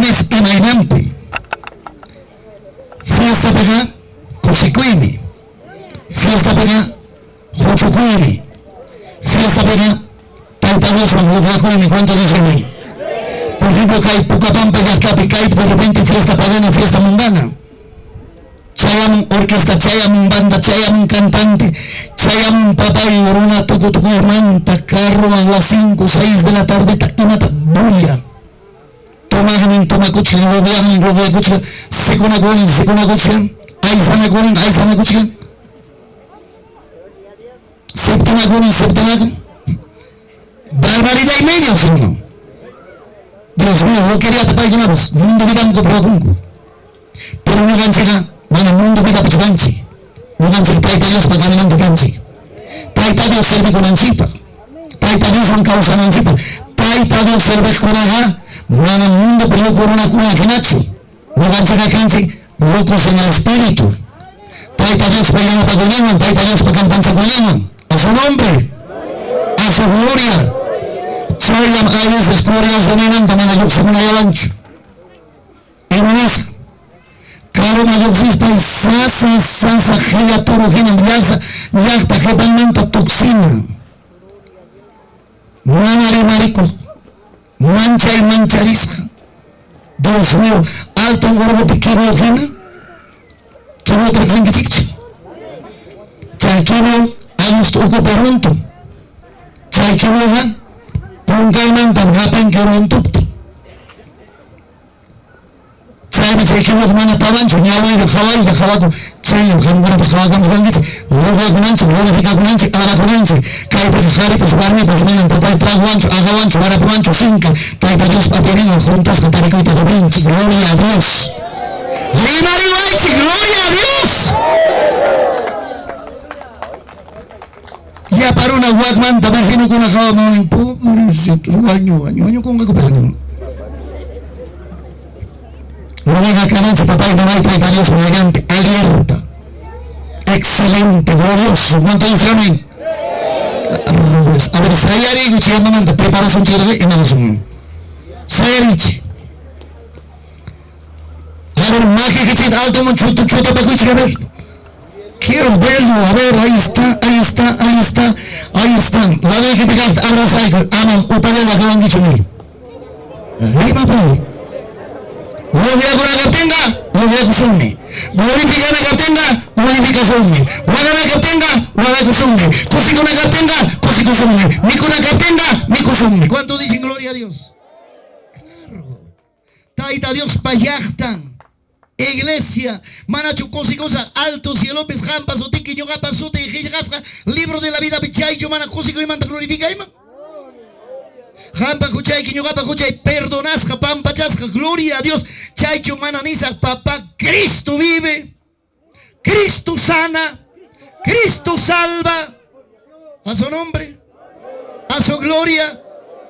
Viernes imainampi. Fiesta pega Kushikuimi. Fiesta pega Juchukuimi. Fiesta pega Taitados Manguakuimi. ¿Cuántos dicen ahí? Por ejemplo, Kai Pucapampa Yascapi, Kai de repente fiesta pagana, fiesta mundana. Chayam orquesta, chayam banda, chayam cantante, chayam papá y oruna tucu manta, carro a las 5, 6 de la tarde, y mata bulla. Toma cuchilla, rodea cuchilla, secuna cuchilla, aizana cuchilla, septena, barbaridad y medio, señor. Dios mío, no quería tapar una vez, mundo vida un coprocunco. Pero no ganchega, mana mundo vida pachaganchi. No ganchega, taita Dios para caminando ganchi. Taita Dios serve con anchipa. Taita Dios no causa anchipa. Taita Dios serve con aga. Mana mundo pero corona cuna canacho. No ganchega canchi, locos en el espíritu. Taita Dios para llama para coñaman, taita Dios para campancha coñaman. A su nombre, a su gloria. Chayam a veces glorias dominan también a Dios según el ancho. En unesa. Claro, mayoxista y sasa, gela, torogina, yasta, jepalmenta, toxina. Manare marico, mancha y mancharisca. Dios mío, alto un gorro piquero ojena. Que no te creen que chicho. Chayquivo, años toco perrunto. Chayquivo, con caimanta, hapen que un tupti. Chayme chayquivo, humana pavancho, ñawa y la jabaco. Chayme, jamuna, pues jabacan, fuganguiche. Luego con ancho, glorifica con ancho, ara con ancho. Cae pues jare, pues barme, pues menan, papá, trago ancho, haga ancho, vara por ancho, cinca. Taita Dios paterino, juntas, catarico y tatovinchi, gloria a Dios. Lima Rihuachi, gloria a Dios. Ya para una Walkman, también tiene con una java muy pobrecito, año con qué pasa. Ruega canancha, papá y mamá y taita Dios, elegante, alerta, excelente, glorioso. ¿Cuánto dicen amén? A ver, Sayari, Gucci, mamanta, preparación chile en el zoom. Sayari. A ver, magia que chita, alto, chuto, pecuichi, a ver. Quiero verlo, a ver, ahí está. La de que pegaste, abrazai, aman, upale la que han dicho mí. Rima, pues. Lo voy a con la cartenga, lo voy a consumir. Glorificar la cartenga, glorifica consumir. Guarda la cartenga, guarda consumir. Cosi con la cartenga, cosi consumir. Mi con la cartenga, mi consumir. ¿Cuánto dicen gloria a Dios? Claro. Taita Dios payachtan. Iglesia, manacho cosa, alto cielo, pesjampa, sotiqui, yoga, pasote, jigasca, libro de la vida, pichay, yo mana, cosico y manda, glorifica, ima. Jampa, cuchay, quiñogapa, cuchay, perdonasca, pampa, chasca, gloria a Dios, chaycho, mananisa, papá, Cristo vive, Cristo sana, Cristo salva, a su nombre, a su gloria,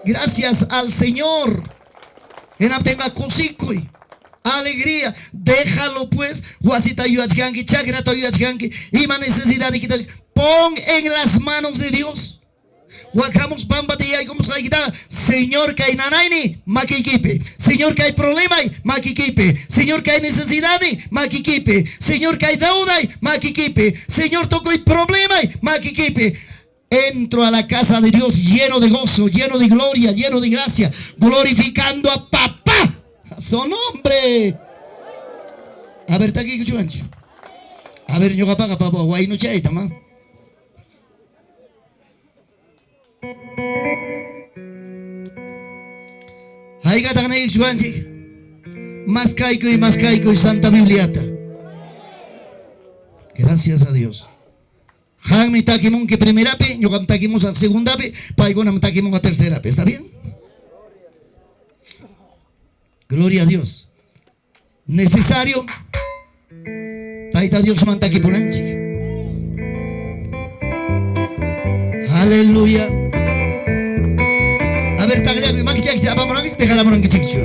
gracias al Señor, en abtenga cosico y alegría, déjalo pues, guasita yuachgangi, chagrata yuachgangi, ima necesidad de quitar, pon en las manos de Dios. Guacamos pamba de ahí como se quita, Señor que hay nanaini, maquiquipe, Señor que hay problema, maquiquipe, Señor que hay necesidad, maquiquipe, Señor que hay deuda, maquiquipe, Señor toco y problema, maquiquipe. Entro a la casa de Dios lleno de gozo, lleno de gloria, lleno de gracia, glorificando a papá. Su nombre. A ver, está aquí, Cuchuancho. A ver, yo apaga, papá, guay, no chay, tama. Ahí gata gana Cuchuancho. Más caico y Santa Bibliata. Gracias a Dios. Han mi taquimón que primera pe, yo cam taquimos a segunda pe, paigona me taquimón a tercera pe, ¿está bien? Gloria a Dios. Necesario. Taita Dios manta aquí por anchi. Aleluya. A ver, tagaya, maki chaki, apa morang, deja morang que chicho.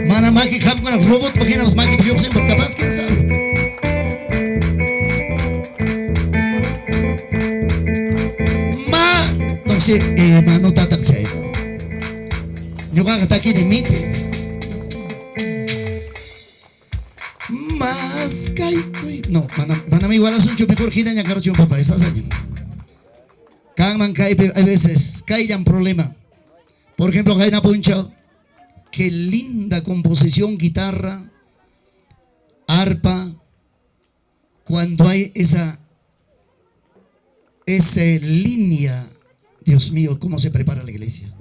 Mana maki ham con el robot, porque nos maki yo siempre capaz, quién sabe. Entonces, no tatak saya. Yo kata aquí de mí. más caicoy. No, manami igual asunto mejor que daña caracho papá, estás allí. Kangman caipe, a veces caigan problema. Por ejemplo, Jaina Poncha, qué linda composición, guitarra, arpa, cuando hay esa línea, Dios mío, cómo se prepara la iglesia.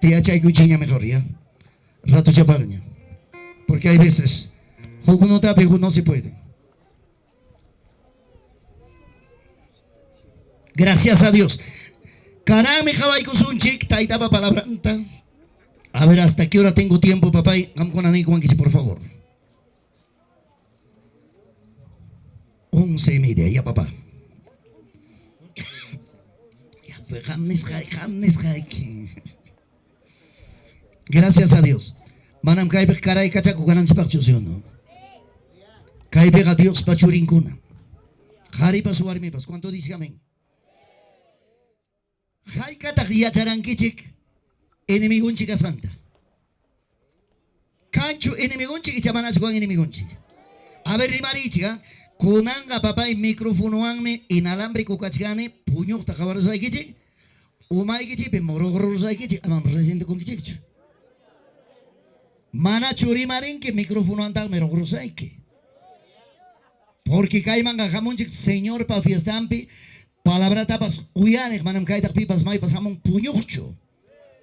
Te hacha y cuchilla mejor ya. Rato chapagaña. Porque hay veces, jugo no tape, jugo no se puede. Gracias a Dios. Carame jabay kusunchik, taitaba palabranta. A ver hasta qué hora tengo tiempo, papá. Por favor. 11:30, ya papá. Ya, pues, gracias a Dios. Manam kaipe caray cachaco ganan no. Kaipe a Dios pachurincuna. Jari pasuarmi pas. ¿Cuánto dice amén? Haikata yacharankichik enemigunchika santa. Cancho enemigunchik y chamanas con enemigunchik. A ver, rimarichiga. Kunanga papá y micrófono anme inalámbrico cachgane puño tacabaros hay que umay que pe morogros hay que amam presente con que mana churi marin que micrófono anta morogros hay que porque caimanga jamunchik señor pa fiestampi palabra tapas uyane manam kaita pipas mai pasamos puñocho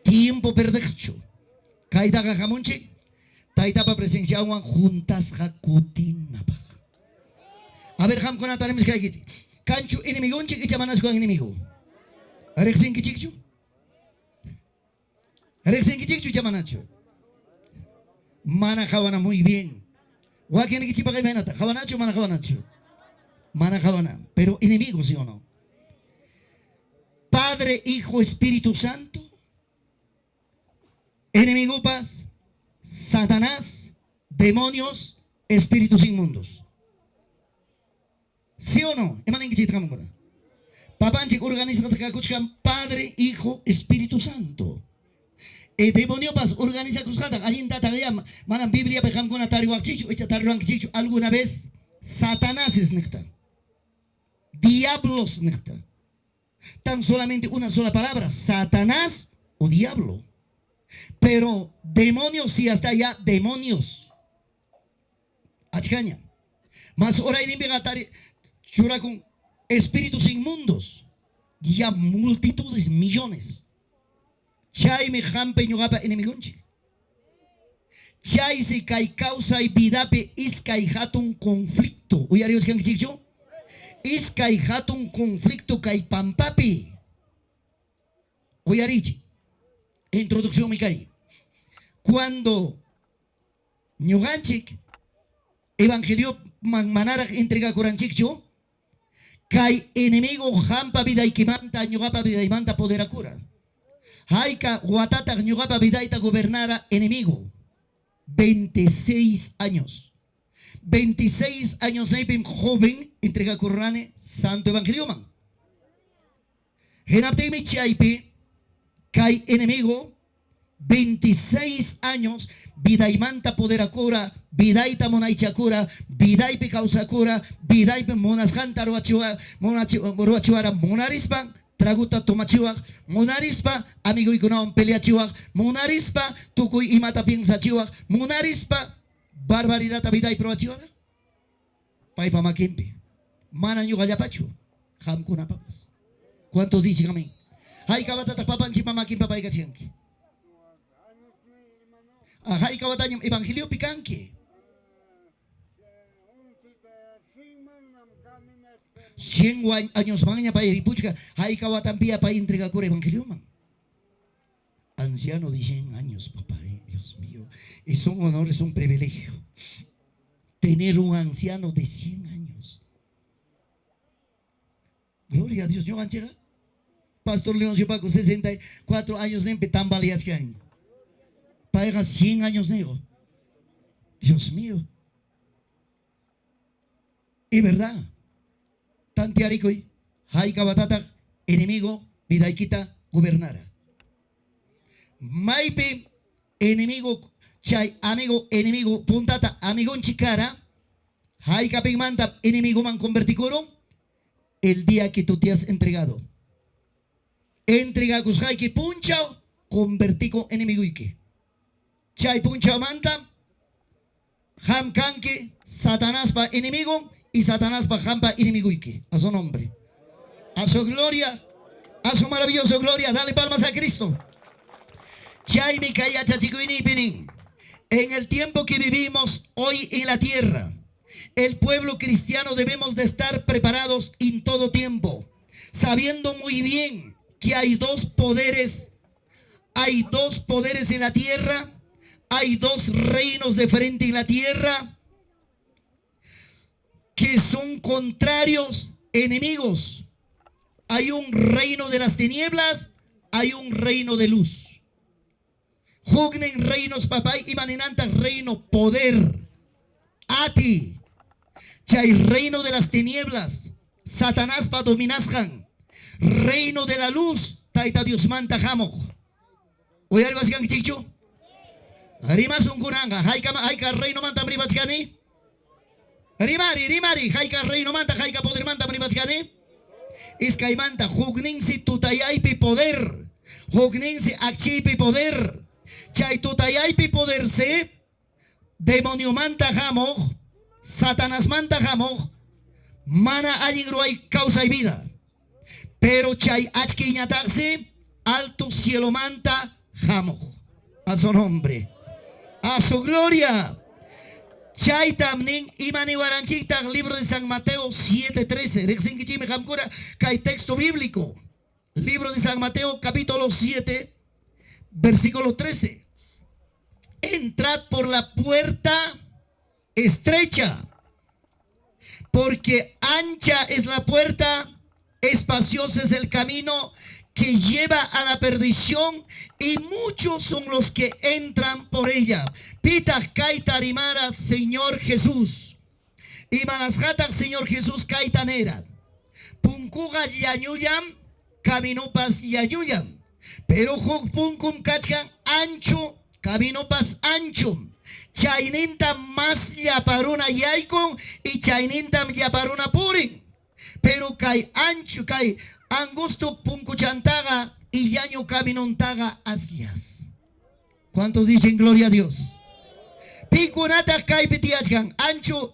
tiempo perdecho kaita jamunchik taita pa presencia wan juntas jacutina pa. A ver, ham con ataremis que hay cancho enemigo, un chico chamanas con enemigo. Arexin que chico. Arexin que chico chamanacho. Mana jawana muy bien. Wakin que chipa que menata. Javanacho, mana javanacho. Mana javana. Pero enemigo, ¿sí o no? Padre, Hijo, Espíritu Santo. Enemigo paz. Satanás. Demonios. Espíritus inmundos. ¿Sí o no? Papanchik organiza Padre, Hijo, Espíritu Santo. El demonio pas organiza cuscata. Allí tata gayam. Manan Biblia pejam con atari wakchichu. Echa tarruan kichichu. Alguna vez Satanás es necta. Diablos necta. Tan solamente una sola palabra. Satanás o diablo. Pero demonios sí hasta allá. Demonios. Achcaña. Mas ahora hay nivegatari. Chura con espíritus inmundos. Ya multitudes, millones. Chay me jampe ñugapa enemigunchi. Chay se kai causa y vidape iskai hatun conflicto. Uyarios que chicho. Iskai hatun conflicto kai pampapi. Uyarichi. Introducción mikari. Cuando ñuganchik evangelio manara entrega coranchikcho. Kai enemigo jampa vida y quimanta ñugapa vida y manta poder a cura. Haika guatata ñugapa vida y ta gobernara enemigo. 26 años. 26 años neipim joven entrega corrane santo evangelio man. Genaptemi chaipe kai enemigo 26 años vida y manta poder a cura. Vidaita monaicha cura, vidaipe causa cura, vidaipe monasjanta roachiwara monarispa, traguta tomachiwak, monarispa, amigo y con peleachiwak, monarispa, tukuy y mata piensa chiwak, monarispa, barbaridad vidai proachiwara. Paipa makimpi, mananyo gallapacho, jamkuna papas. ¿Cuántos dicen amén? Hay kabatata papanchi pamakin papay kasianki. Hay kabatanyam evangelio picanque. 100 años mañana para Iripuchka, hay kawatampia para entregar el evangelio. Anciano de 100 años, papá, Dios mío. Es un honor, es un privilegio. Tener un anciano de 100 años. Gloria a Dios. Yo anchega. Pastor León Paco, 64 años de tambaleas que hay. Paga 100 años nego. Dios mío. Y verdad. Tantiaricoy, Haika Batata, enemigo, Vidaikita, gobernara. Maipe, enemigo, chay, amigo, enemigo, puntata, amigo en chicara, Haika pigmanta enemigo man converticoron el día que tú te has entregado. Entrega que punchao, convertico enemigo ike. Chay punchao manta, ham kanke, Satanás pa enemigo y Satanás pa ham pa enemigo ike. A su nombre. A su gloria, a su maravillosa gloria. Dale palmas a Cristo. Chay mi kaya chachikuini pinin. En el tiempo que vivimos hoy en la tierra, el pueblo cristiano debemos de estar preparados en todo tiempo, sabiendo muy bien que hay dos poderes en la tierra, hay dos reinos diferentes en la tierra que son contrarios, enemigos. Hay un reino de las tinieblas, hay un reino de luz. Jugnen reinos papay y maninantas reino poder. A ti. Chay reino de las tinieblas, Satanás pa dominasjan. Reino de la luz, taita Dios manta jamoj. Oye, algo así que chicho. Rimas un kunanga, haika reino manta bribachkani. Rimari, haika reino manta, haika poder manta bribachkani. Iskay manta, jugninsi tutayaypi poder. Jugninsi akchipi poder. Chay tutayaypi poder se. Demonio manta jamoj. Satanás manta jamoj, mana hay causa y vida. Pero chay achquiñataxe, alto cielo manta jamoj. A su nombre, a su gloria. Chay tamnin imani waranchita, libro de San Mateo 7:13. Rexinkichime jamkura, hay texto bíblico. Libro de San Mateo capítulo 7, versículo 13. Entrad por la puerta estrecha, porque ancha es la puerta, espacioso es el camino que lleva a la perdición, y muchos son los que entran por ella. Pita kaitarimara, Señor Jesús. Y manasjata, Señor Jesús, kaitanera. Punkuga yanyuyam, caminopas yanyuyam. Pero punkum kachkan ancho, caminopas ancho. Chaininta más yaparuna yaikon y chaininta yaparuna purin. Pero kai ancho, kai angusto punkuchantaga y yaño caminontaga asias. ¿Cuántos dicen gloria a Dios? Pikunata kai pitiachkan. Ancho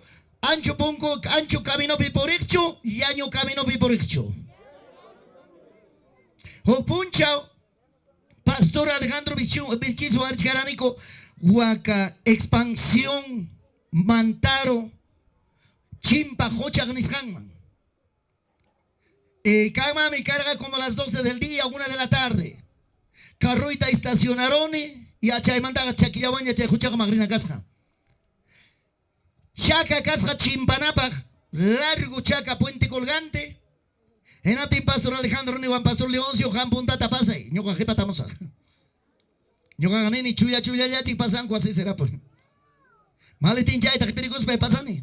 punko, ancho camino piporicho, yaño camino piporicho. O punchao, Pastor Alejandro Bichizo Archgaranico. Huaca, expansión, Mantaro, Chimpa, Jocha, Gnishanman. Cama me carga como a las 12 del día, 1 de la tarde. Carruita estacionaron y a Chaimanta, Chaquillabaña, Chajuchaca, Magrina Casja. Chaca, Casja, Chimpanapa, largo Chaca, puente colgante. En Atin, Pastor Alejandro, ni Juan Pastor Leoncio, Juan Punta Tapasa, Ñoca Jepa Tamosa. Yo gané ni chuya ya chi pasan así será pues. Maletín chay takpericos pe pasani.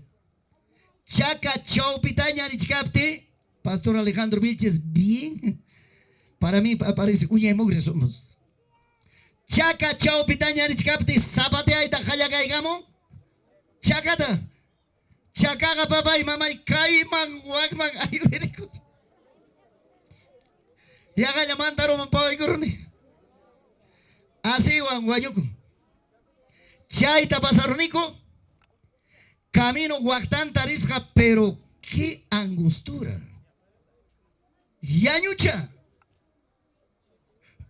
Chaca chau pitaña ni chicapte. Pastor Alejandro Vilches bien. Para mí parece uña y mugre somos. Chaca chau pitaña ni chicapte. Zapate ahí tajaya caigamo. Chacata. Chacaga papá y mamá y caiman guagman ay verico. Ya gaya mandaro man pao y coroni. Así Juan Guayuco. Chaita pasaronico. Camino guactán tarisja, pero qué angustura. Yañucha.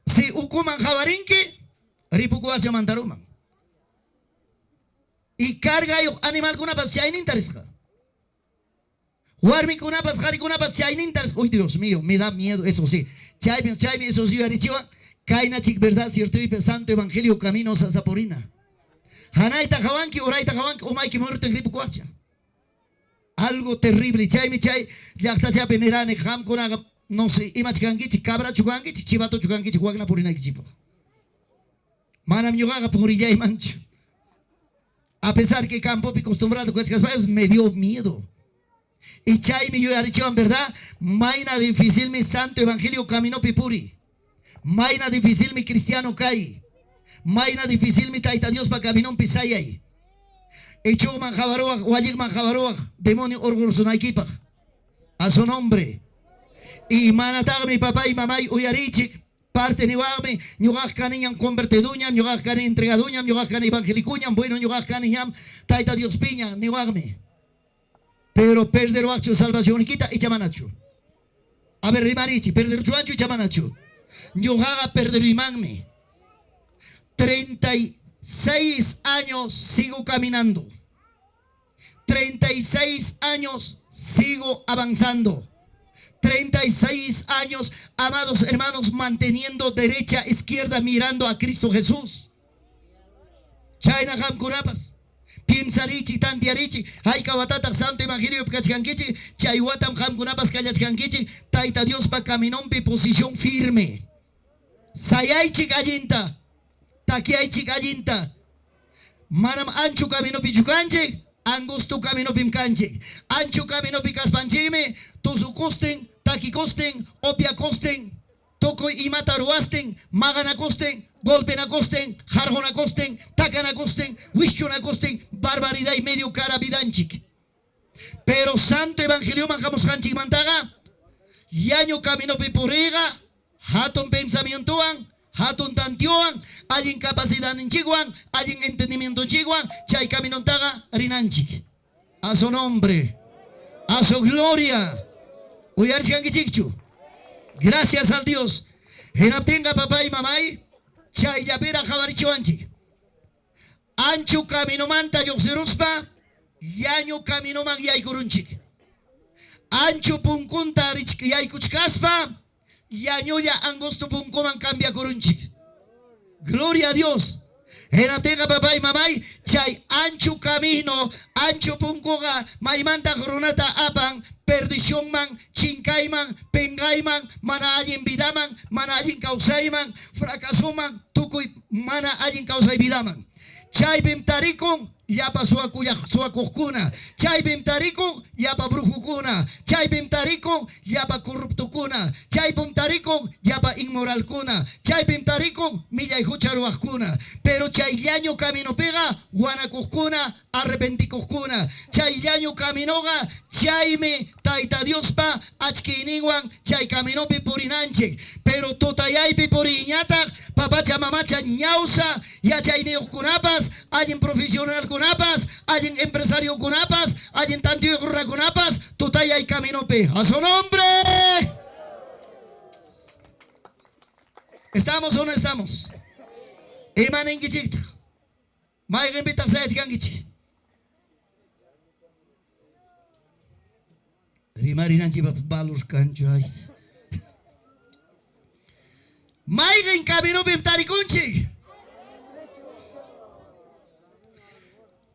Si ukuman jabarinque, ripuku hacia mantaruman. Y carga yo animal con una pas chainin tarisja. Huarmi con una pas jari con una pas chainin tarisja. Uy, Dios mío, me da miedo, eso sí. Chaymi, eso sí, arichiva. Kaina chik verdad, cierto y santo evangelio caminos a Zaporina. Hanaita jawanki, oraita jawanki, o maiki muerto en gripo cuacha. Algo terrible. Chay mi chay, yakta chape mirane, ham konaga, no sé, imachkangichi, cabra chugangichi, chivato chugangichi, guagna purina kichipo. Manam yogaga purilla y mancho. A pesar que campo pi acostumbrado con estas me dio miedo. Y chay mi yo arichivan verdad, maina difícil mi santo evangelio camino pipuri. Maina difícil mi cristiano cae. Maina difícil mi taita Dios para caminar un pisayay. Echogman jabaroa, Wayigman jabaroa, demonio orgulloso a su nombre. Y manatag mi papá y mamá uyarichik. Parte ni wame, ñugaj kaniñam convertiduñam, ñugaj kani entregaduñam, ñugaj kani evangelicuñam, bueno, ñugaj kaniñam, taita Dios piña, ni wame. Pero perder wacho salvación quita y chamanacho. A ver, rimarichi, perder chuancho y chamanacho. Ñujaga perder imangme. 36 años sigo caminando. 36 años sigo avanzando. 36 años, amados hermanos, manteniendo derecha, izquierda, mirando a Cristo Jesús. Chayna ham kurapas. Piensarichi, tantiarichi, hay kawatata, santo evangelio, pkachkankichi, chaywatam ham kurapas, kallachkankichi, taita Dios pa caminón, posición firme. Sayaichi gallinta, takiaichi gallinta. Manam ancho camino pichukanche, angusto camino pimkanche, ancho camino picaspanchime, tosu costen, taki costen, opia costen, toco y mataruasten, magana costen, golpena costen, jarjona costen, takana costen, wischona costen, barbaridad y medio cara vidanchik. Pero santo evangelio manjamos hanchik mantaga, yaño camino pipuriga, hatun pensamientoan, hatun tantioan, hay incapacidad en chiguan, hay entendimiento en chiguan, chay camino taga rinanchik. A su nombre, a su gloria. Gracias al Dios. Enaptenga papá y mamá, chay yapera jabarichuanchi. Ancho camino manta yoxerospa, yaño camino man yaikurunchik. Ancho punkunta yaikuchkaspa, yaño ya angosto punkoman cambia kurunchik. Gloria a Dios. Enaptenga papá y mamá, chay ancho camino, ancho punkoga, maimanta coronata apan, perdición man, chincaiman, pengaiman, mana allin vidaman, mana allin causaiman, fracasuman, tukuy, mana allin causai vidaman. Chay bim tarikon, yapa suakuskuna. Chay bim tarikon, yapa brujukuna. Chay bim tarikon, yapa corruptukuna. Chay bim tarikon, yapa inmoralkuna. Chay bim tarikon, milla y hucharuaskuna. Pero chay yaño camino pega, guanakuskuna, arrepentikuskuna. Chay yaño caminoga, chayme taita Dios pa, achkiniwan, chay caminopi purinanche. Pero totayaypi puriñatak, papacha mamacha ñausa, ya chay neokunapas, hay en profesional kunapas, hay en empresario kunapas, hay en tantio de kunapas, totayay caminope. A su nombre. ¿Estamos o no estamos? Imanen gichik. Maigen bitak saya chikangichi. Rimarinan chipa balus kanchoy. Maigen camino pimtarikunchi.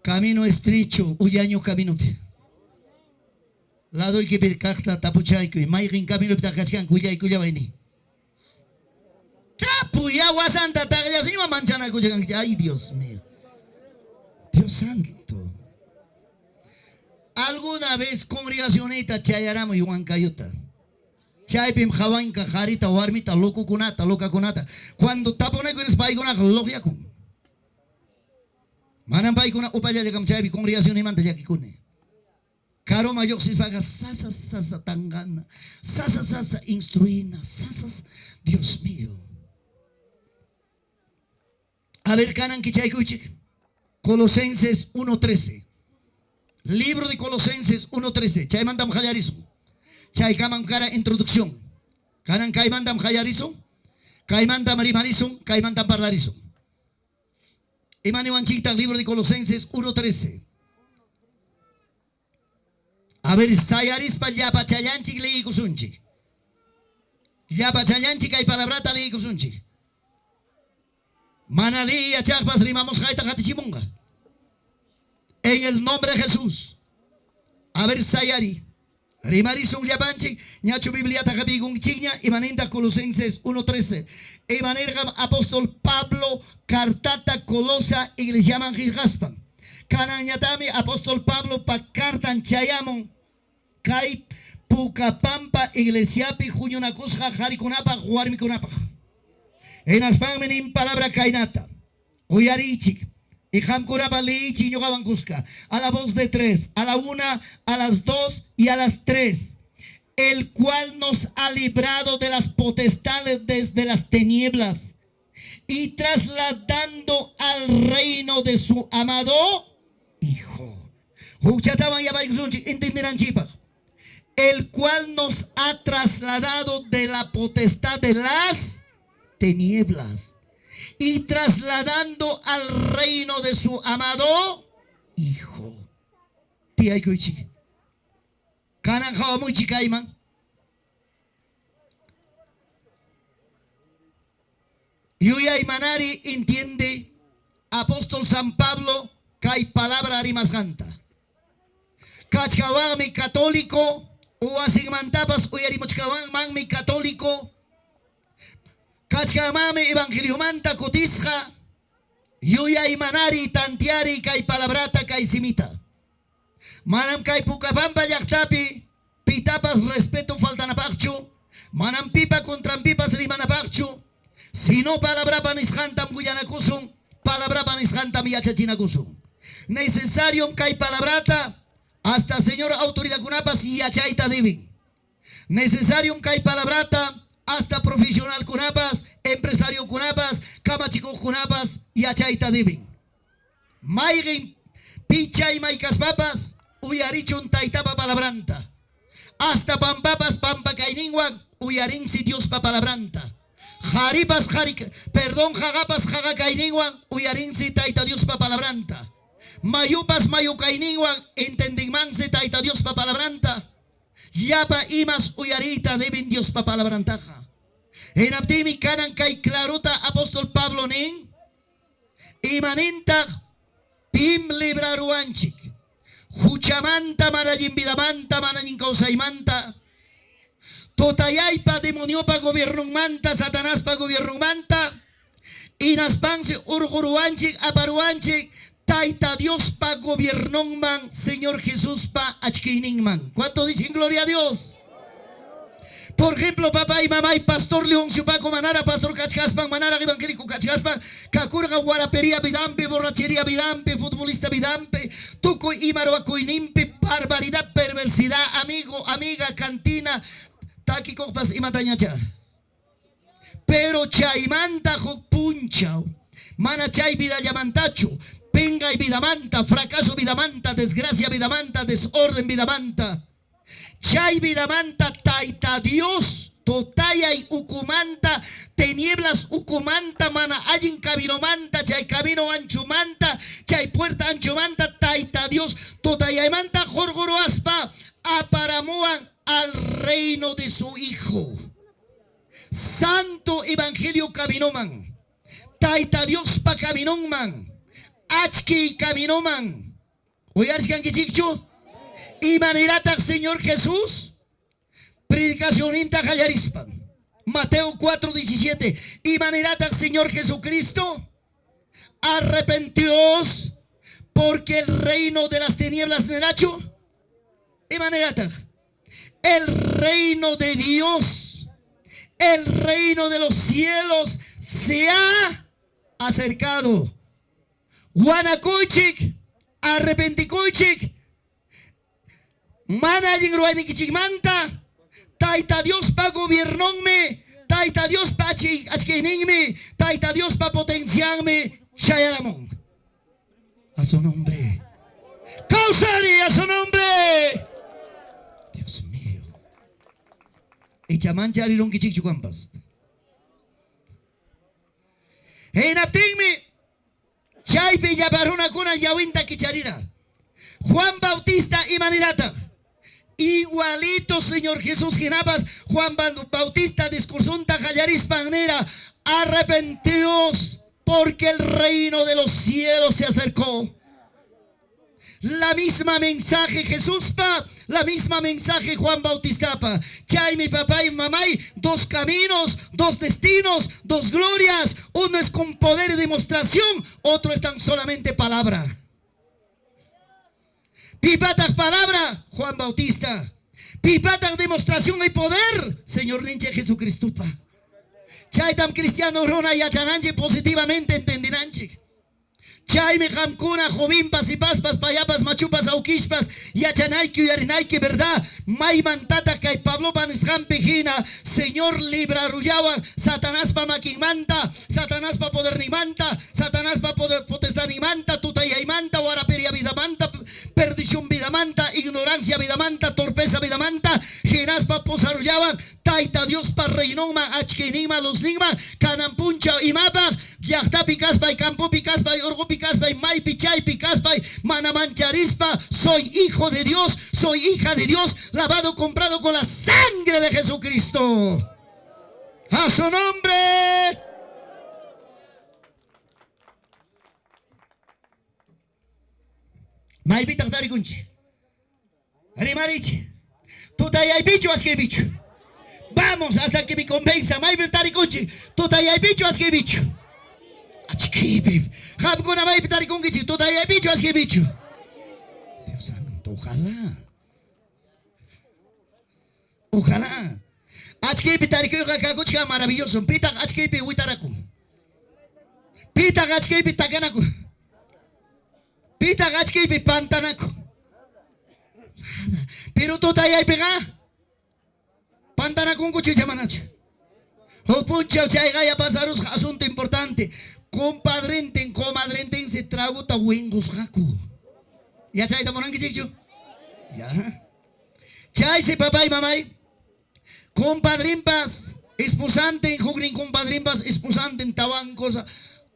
Camino estrecho, uyaño camino. Lado y que pecata tapuchaico y maigen camino pimtacascan cuya y cuya vaini. Capuya guasanta tagasima manchana cuya. Ay, Dios mío. Dios santo. Alguna vez congregacionita chayaramo y huancayuta. Chaypim jawanka jarita warmita loco kunata loca kunata. Cuando tapone con espaigona logia kun. Manan paikuna upaya jagam chaypi congregación imanta yakikune. Caro mayor si faga sasa sasa tangana. Sasa sasa instruina. Sasa Dios mío. A ver canan que chaykuchik. Colosenses 1:13. Libro de Colosenses 1:13. Chay mandam hayarizo. Chay kaman cara introducción. Kanan kay mandam hayarizo. Kay mandam rimarizo. Kay mandam parlarizo. Imani wanchita, libro de Colosenses 1:13. A ver, sayaris pa yapa chayanchik leí kusunchik. Yapa chayanchik hay palabrata leí kusunchik. Manali achakpas rimamos jaita hatichimunga. En el nombre de Jesús. A ver, sayari. Rimarizum yapanchik, ñacho bibliata kapigun chiña, y maninda Colosenses 1:13. Y manera apóstol Pablo, cartata colosa, iglesia manjaspan. Canañatami, apóstol Pablo, pa cartan chayamon, kai pukapampa, iglesiapi, juñona cosja, jarikunapa, juarmikunapa. En aspan menin palabra kainata. Uyarichik. Y Hamkuraba leí Chiñogaban Cusca. A la voz de tres, a la una, a las dos y a las tres. El cual nos ha librado de las potestades desde las tinieblas y trasladando al reino de su amado Hijo. El cual nos ha trasladado de la potestad de las tinieblas y trasladando al reino de su amado Hijo. Tía Ikuichi. Kanan hawa muy chikaiman. Yuya y Manari entiende apóstol San Pablo kai palabra arimasganta. Kachkawami católico o asigmantapas uyarimochkawami católico. Kachkamami evangelio manta cotisja. Yuya y Manari tantiari kai palabrata kai simita. Manam kai pukapampa yaktapi pitapas respeto faltanapachu. Manam pipa contra pipas rimanapachu. Si no palabra panisjantam guyanakusum, palabra panisjantam yachachinakusum. Necesario kai palabrata hasta señor autoridad kunapas yachaita divin. Necesario kai palabrata hasta profesional kunapas, empresario kunapas, kamachico kunapas yachaita divin. Maigin picha y maicas papas uyarichun taitapa palabranta. Hasta pampapas pampa kainingwan uyarin si Dios pa palabranta. Jaripas jagapas jagakainingwan uyarin si taita Dios pa palabranta. Mayupas mayukainingwan entendingman si taita Dios pa palabranta. Yapa imas uyarita deben Dios pa palabrantaja. En abdimi kanan kai claruta apóstol Pablo nin. Imaninta pim libraruanchik. Huchamanta manajin vidamanta manajin causaimanta. Totayaipa demonio pa gobierno manta, Satanás pa gobierno manta. Inaspanse urguruanchik aparuanchik. Taita Dios pa gobierno man, Señor Jesús pa achkining man. ¿Cuánto dicen gloria a Dios? Por ejemplo, papá y mamá y pastor León Chupaco Manara, pastor Cachgaspan, Manara evangélico Cachgaspan, Kakurga guarapería vidampe, borrachería vidampe, futbolista vidampe, Tuco y maroacuinimpe, barbaridad, perversidad, amigo, amiga, cantina, Taki copas y matañacha. Pero chaimanta punchao, mana chay vida yamantacho, penga y vidamanta, fracaso vidamanta, desgracia vidamanta, desorden vidamanta. Chay vidamanta taita Dios totaya y ucumanta tenieblas ucumanta mana allin camino manta chay camino ancho manta chay puerta ancho manta taita Dios totaya y manta jorgoro aspa aparamuan al reino de su Hijo. Santo Evangelio caminoman taita Dios pa caminoman achki caminoman oyarchikan kichikcho. Y manirata Señor Jesús, predicación inta jayarispan. Mateo 4:17. Y manirata Señor Jesucristo, arrepentíos, porque el reino de las tinieblas neracho. Y manirata, el reino de Dios, el reino de los cielos se ha acercado. Guanacuichik, arrepenticuichik. Mana yingruay kichigmanta, taita Dios pa gobernonme, taita Dios pa achkiningme, taita Dios pa potenciarme, chayaramon. A su nombre. Causari a su nombre. Dios mío. Y chamancha alilon kichigchukampas. En aptingme, chaype yabaruna kuna yawinta kicharira. Juan Bautista y Manirata. Igualito Señor Jesús Ginabas, Juan Bautista discursunta jayarispanera, arrepentíos porque el reino de los cielos se acercó. La misma mensaje Jesús pa, la misma mensaje Juan Bautista pa. Chay mi papá y mamá, dos caminos, dos destinos, dos glorias. Uno es con poder y demostración, otro es tan solamente palabra. Pipatak palabra, Juan Bautista. Pipatak demostración y poder, Señor Ninche Jesucristo. Chaitam cristiano rona y achananche positivamente entendiranche. Chaymi hamkuna jovimpas y paspas payapas machupas auquispas yachanayki uyarinayki verdad maymantata kay Pablo Panishan pejina Señor libra ruyawan Satanás pa maquinmanta Satanás pa poder ni manta Satanás pa poder potestad ni manta tutayaymanta waraperia vida manta perdición vida manta ignorancia vida manta torpeza vida manta genas pa posaruyawan taita Dios pa reinoma achkinima los nigma kanampuncha imapa yachta picaspay campo picaspay orgo picaspay may pichay picaspay manamancharispa soy hijo de Dios soy hija de Dios lavado comprado con la sangre de Jesucristo a su nombre. May bitang tari kunchi Rimarichi tutayay bicho aske bicho vamos hasta que me convenza may bitang tari kunchi tutayay bicho aske bicho achkibi habkuna may bitang tari kunchi tutayay bicho aske bicho Dios santo ojalá achkibi tari kuga kakuchka maravilloso pitak achkibi witaraku pitak achkibi takanaku Pita gachki pi pantanaco. Pero tú estás ahí pegado. Pantanaco un cuchillo manacho. O puncha chaiga pasaros asunto importante. Compadrenten, comadrenten se trago ta wingos jaco. Ya chay tamorangi chicho. Ya. Chay se papá y mamá. Compadrimpas, esposanten, jugrin compadrimpas, esposanten tawan cosa.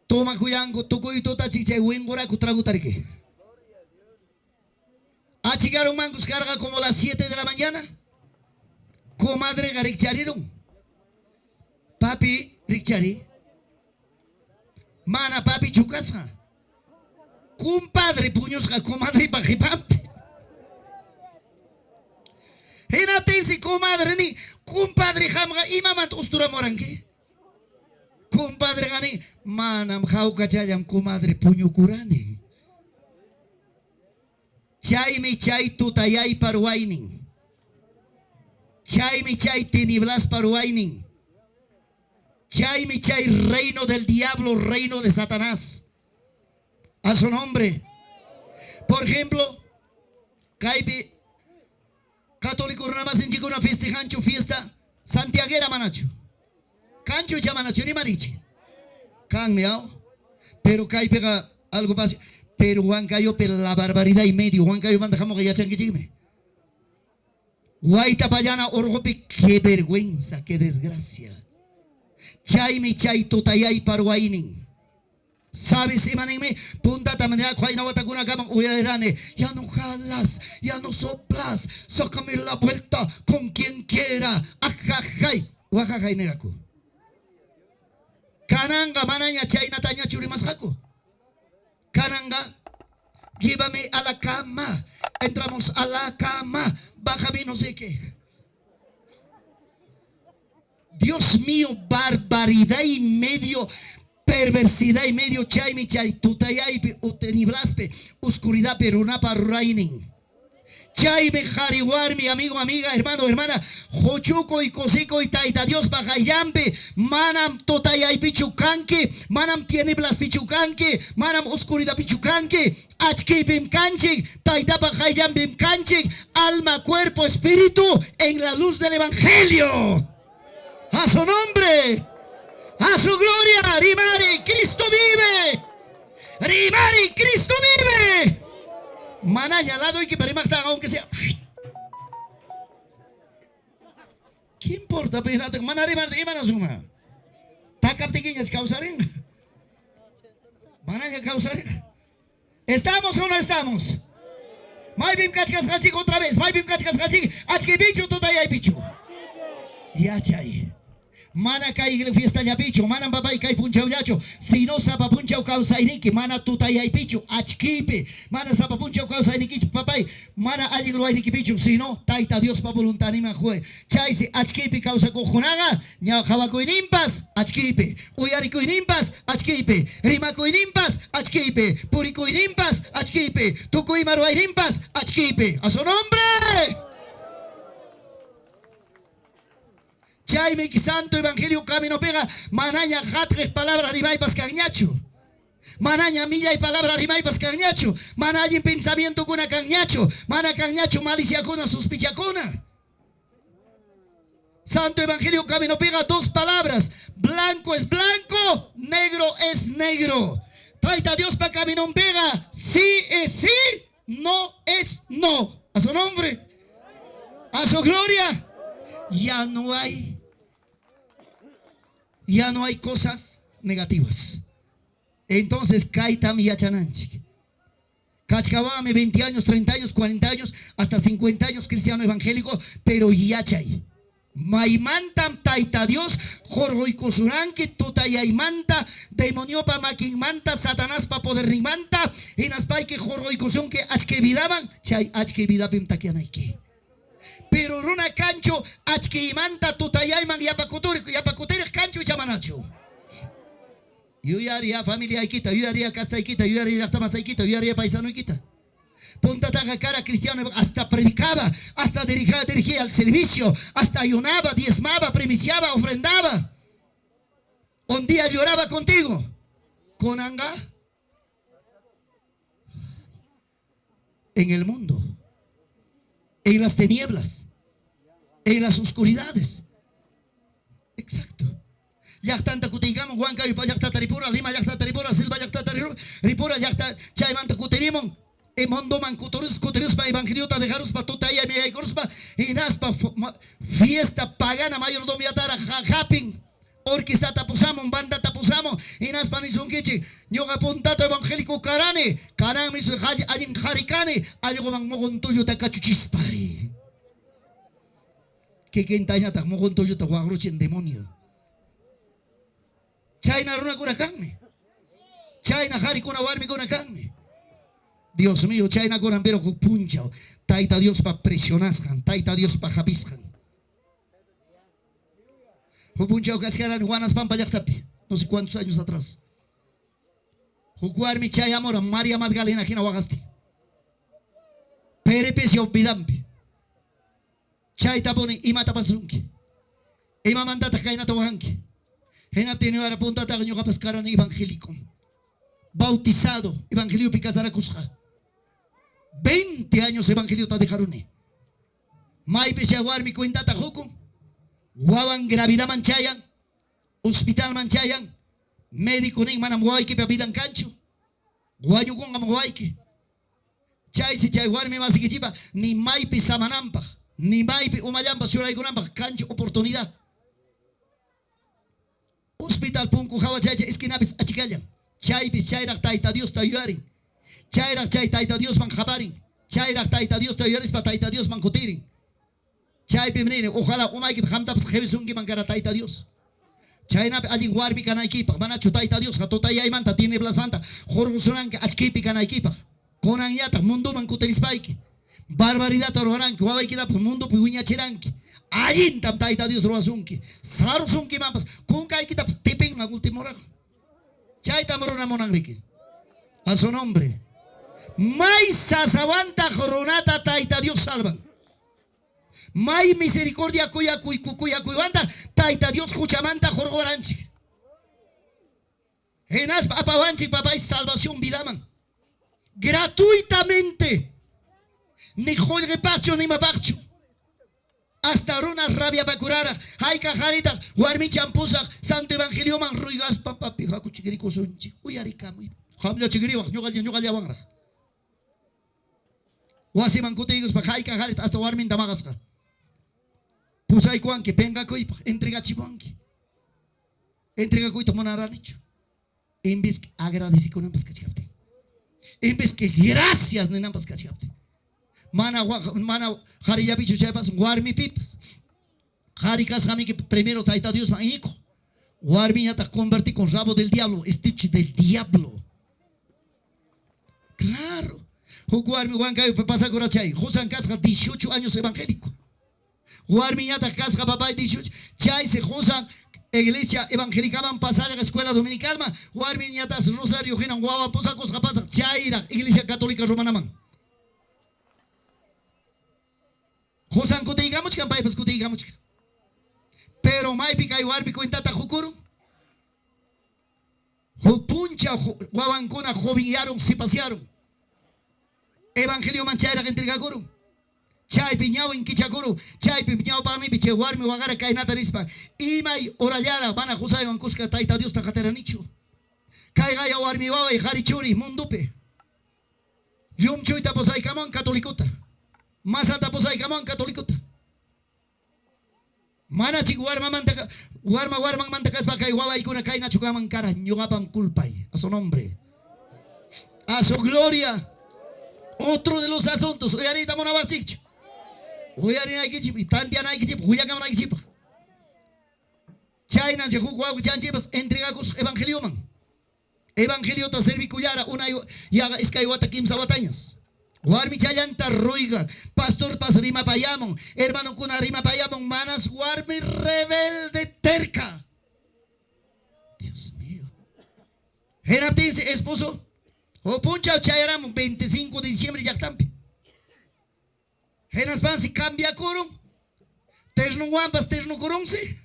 Toma cuyango, toco y tota chicha y wingora cutrago tarike. A llegaron mangos carga como las 7 de la mañana. Comadre garicharieron. Papi richari. Mana papi chucasa. Compadre puños a comadre pajipampe. Henaptensi comadre ni compadre jamga imamat ustura moranque. Compadre gani manam jauka chayam comadre puño curani. Chay mi chay tutayay paruaynin. Chay mi chay tiniblas paruaynin. Chay mi chay reino del diablo, reino de Satanás. A su nombre. Por ejemplo, Caipi católico nada más en chico una festejancho fiesta santiaguera manacho. Cancho chamanacho ni marichi. Can meao. Pero Caipi algo pasa. Pero Juan Cayo por la barbaridad y medio. Juan Cayo manda jamón que ya changuichime. Guaita payana orgope, qué vergüenza, qué desgracia. Chay mi chay totayay paruainin. ¿Sabes, imanime? Punta tamanea cuaina wataguna gaman uyarane. Ya no jalas, ya no soplas. Sácame la vuelta con quien quiera. Ajajay. Wajajay negaku. Kananga mananya chay nataña churimas jaco. Kananga, llévame a la cama. Entramos a la cama. Bájame no sé qué. Dios mío, barbaridad y medio, perversidad y medio, chay mi chay, tutayay, uteniblaspe, oscuridad, pero una parrainin. Chay me jariwar, mi amigo, amiga, hermano, hermana, jochuco y cosico y taita Dios bajayambe, manam totayay pichucanque, manam tieniblas pichucanque, manam oscuridad pichucanque, achki bim canchik, taita bajayam bim canchik, alma, cuerpo, espíritu, en la luz del evangelio. A su nombre, a su gloria, Rimari, Cristo vive. Rimari, Cristo vive. Manaya lado y que para más aunque sea. ¿Qué importa? Pero manari marde iban a suma. Takap tiquiñas causaren. Manaya causaren. ¿Estamos o no estamos? May bim kachkas kachik otra vez. May bim kachkas kachik. Achke bicho todavía hay bicho. Ya chay. Mana kai fiesta ya bicho, mana babay kai punchau yacho, si no sapa punchau causa iniki, mana tutayay pichu, achkipe, mana sapa punchau causa iniki, papay, mana alligro iniki pichu, si no, taita Dios pa voluntad ni majue, chaisi achkipe causa cojonaga, ña jabako inimpas, achkipe, uyariko inimpas, achkipe, rimako inimpas, achkipe, puriko inimpas, achkipe, tuku imaru inimpas, achkipe, a su nombre. Chaime que santo evangelio camino pega manaña jatres palabras ribay pascañacho. Manaña milla y palabra rimaipas cañacho. Mana hay pensamiento con cañacho. Mana cañacho malicia con sospecha con. Santo Evangelio Camino pega dos palabras. Blanco es blanco, negro es negro. Taita Dios para camino pega. Sí es sí, no es no. A su nombre, a su gloria. Ya no hay cosas negativas. Entonces, kaita mi yachananchik. Kachkawame 20 años, 30 años, 40 años, hasta 50 años cristiano evangélico, pero yachay. Maimantam taita Dios, jorgoy kusuranki, tutayaimanta, demonio pa maquinmanta, satanás pa poder rimanta, y naspay que jorgoy kusun que achke vidaban, chay achke vidapim takianaiki. Pero runa cancho, achke imanta, tutayaiman, yapacuteri cancho y chamanacho. Yo haría familia ikita, yo haría casa ikita, yo haría hasta ikita, yo haría paisano ikita. Punta taga cara cristiano, hasta predicaba, hasta dirigía al servicio, hasta ayunaba, diezmaba, primiciaba, ofrendaba. Un día lloraba contigo, con anga, en el mundo, en las tinieblas, en las oscuridades. Exacto. Ya tanta kutigamos, Juanca y Payacta Taripura, Lima Yacta Taripura, Silva Yacta Taripura, Yacta Chaimanta Kuterimon. Emondo man kuturus pa evangeliota dejarus pa tutaya mi aikorus pa inas pa fiesta pagana mayordomia tara hapin orquesta tapusamo banda tapusamo inas pa nisunkichi nyoga puntato evangélico karane karami su ajin harikane algo man mogon tuyo ta cachuchispa que quentaña ta mogon tuyo ta guagruchen demonio China runa kuna kanme China harikuna warmi kuna kanme Dios mío, China con ambero puncha, taita Dios pa presionascan, taita Dios pa japiscan. Puncha o cascaran Juanas Pampa Yactapi, no sé cuántos años atrás. Jucuar mi chay amor, María Magdalena Gina Wagasti. Perepesio Pidampi. Chay tapone y mata pasunki. Y mamandata kainata wahanki. En abtenio a la punta taño capascaran evangélico. Bautizado, evangelio picazara cusja. 20 años evangelio ta dejarune. Maipe jaguar mi cuenta tajuku. Guaban gravidad manchayan. Hospital manchayan. Médico ni manam guayke pa vidan cancho. Guayu con am guayke. Chay si jaguar mi masikichipa. Ni maipe samanampa. Ni maipe umayampa suray gunampa. Cancho oportunidad. Hospital punku jawa chay esquinapis achikayan. Chaypis chayrak taita Dios tayuarin. Chayrak chay taita Dios man jabarin. Chayrak taita Dios tayuaris pa taita Dios man kutirin. Chaypi menine, ojalá umaykit hamtapas jevisunki man cara taita Dios. Chaynapi allin warmi kanaykipak. Manachu taita Dios hatutayaymanta tiene blasmanta. Jorgusunanki achkipi kanaykipak. Konanyata mundo man kutirispayki. Barbaridad orvaranki. Wawaykitapas mundo pi wiñachiranki. Allin tam taita Dios roasunki. Sarusunki mampas. Kunkaykitapas tipin man último rajo. Chaita morona monanrique. A su nombre. May sasawanta joronata taita Dios salvan. May misericordia cuya cuyanda taita Dios juchamanta jorgoranchi. Enas apavanchi papá y salvación vidaman. Gratuitamente. Ni jolge pacho ni mapacho. Hasta una rabia para curar. Hay cajarita, guarmi champusa, santo evangelio man ruigas papa pija cuchigrico sonchi. Uy arica muy. Hamla chigriwa, ñogal ya wangra. Wasi man kutigos pa hay cajarita hasta guarmi tamagasca. Pusay cuanque, penga coi, entrega chibanque. Entrega coi tomonaranicho. En vez que agradecer con ambas cachapte. En vez que gracias en ambas cachapte. Mana Harilla bicho chapas guarmi pipas. Harikas jami que primero taita Dios manico. Guarmi ya te convertí con rabo del diablo, stitch del diablo. Claro. Guarmi Juancayo pasa corachay. Josan Casca 18 años evangélico. Guarmi ya te casca papá 18. Chay se josan iglesia evangélica van pasar a la escuela dominical ma. Guarmi ya te rosario genan guava posa cosa pasa. Chay iglesia católica romana man. Josan kutigamos campay pues kutigamos. Pero mai pica y warbi cuenta ta jukuru. Puncha guabancuna jovillaron, se pasearon. Evangelio manchaira que entregaron. Chay piñao en Kichakuru, chay piñao para mí, piche guarme, guagara, kainata rispa. Imay, orallara, van a José Van Cusca, taita Dios, tajateranicho. Kaigaya warmi wawa y harichuri, mundupe. Yum chuita posay camón, catolicota. Masata posay camón, catolicota. Mana chik warma mantaka, warma mantakas bakay wawa y kuna kaina chukaman cara, ñogapan culpay, a su nombre. A su gloria. Otro de los asuntos, hoy ahorita monabachich. Hoy harina hay que chip, y tantia hay que chip, huya cámara hay que chip. China, Jehu, Guau, Chanchipas, entregacos evangelio man. Evangelio ta servi cuyara, una yaga escayuata kim sabatañas. Guarmi chayanta ruiga, pastor pas rima payamon, hermano kuna rima payamon, manas guarmi rebelde terca. Dios mío. Genaptense esposo, o puncha chayaramo, 25 de diciembre ya tampi. Genas pan si cambia coro, tesno guampas, tesno coronse.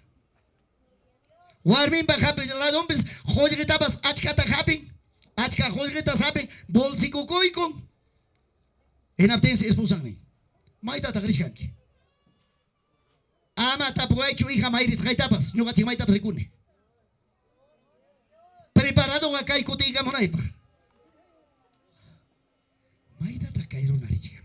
Warmin pa happy, la dombes, joye tapas, achkata happy, achka joye tasape, bolsico coico. En abtencia esposane. Maita tagrishkanki. Ama tapuaichu hija mairis jaitapas, no gachi maita tricune. Preparado a kai cotiga monaipa. Maita takairo narichka.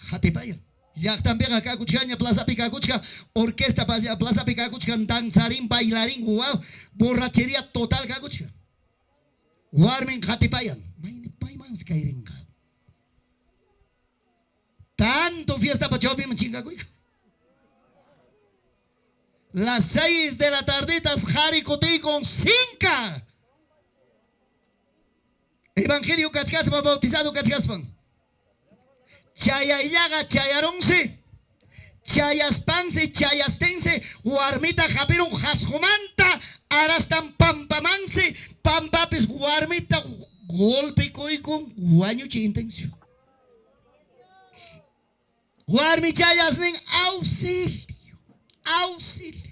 Jatepaya. Ya también acá cuchcaña Plaza Picacuchca, orquesta Plaza Picacuchca, danzarín, bailarín, wow, borrachería total cacuchca. Warmen Jatipayan. Maimans kairenga. Tanto fiesta para chopi chinga cuica. Las 6 de la tarditas, Jari Cotí con 5. Evangelio Cachcaspan, bautizado Cachcaspan. Chayayaga, chayaronce, chayaspanse, chayastense, guarmita japirun, jasjomanta, arastan pampamanse, pampapis, guarmita, golpe coicon, guaño intencio. Guarmi chayasnen, auxilio, auxilio.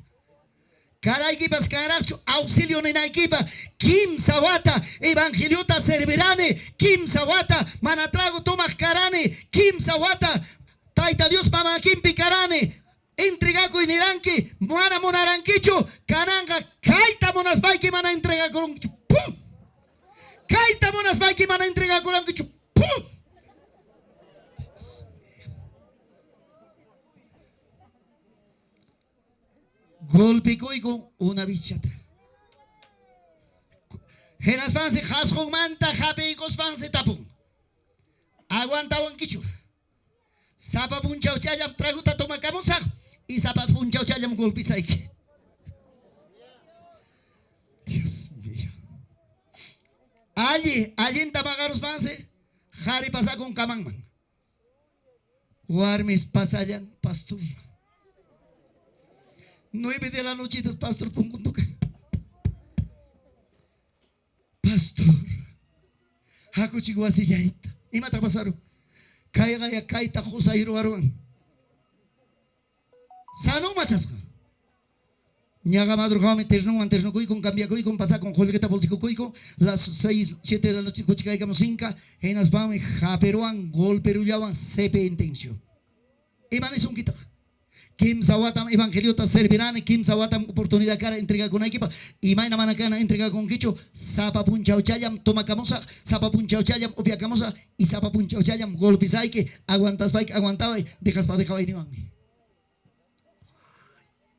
Caray, equipas, caracho, auxilio en equipa. Kim Sawata, evangeliota servirane. Kim Sawata, manatrago tomas carane. Kim Sawata, taita Dios mama Kim picarane. Entregaco en Iranque, mana monaranquicho, cananga, kaita monas baiki mana entrega con un pum. Kaita monas baiki mana entrega con un pum. Golpicó y con una bichata. Genas fanse, jasjón manta, jape y cosfanse tapun. Aguanta wanquichu. Zapa punchao chayam, traguta toma camusa. Y zapas punchao chayam golpisaike. Dios mío. Allí en Tamagaros fanse, jari pasa con camangman. Guarmis pasayan, pastor. 9 de la noche, pastor, pungunduka. Pastor, haku chiguasi yaita. Ima ta pasaru. Kaya gaya kaita josa iru aruan. Sano machaska. Ñaga madrugada antes no con cambia con pasa con jolgueta bolsico coico. Las 6, 7 de la noche cochica y 5. Enas vame japeruan gol perullaban sepe intencio. Iman es un quita. Kim Sawatam evangeliota servirane, Kim Sawatam oportunidad cara entrega con equipa, y maina manacana entrega con quicho, zapa punchao chayam, toma camosa, zapa punchao chayam, obvia camosa, y zapa punchao chayam, golpisaike, aguantas bike, aguantaba, dejas para dejar ni mami.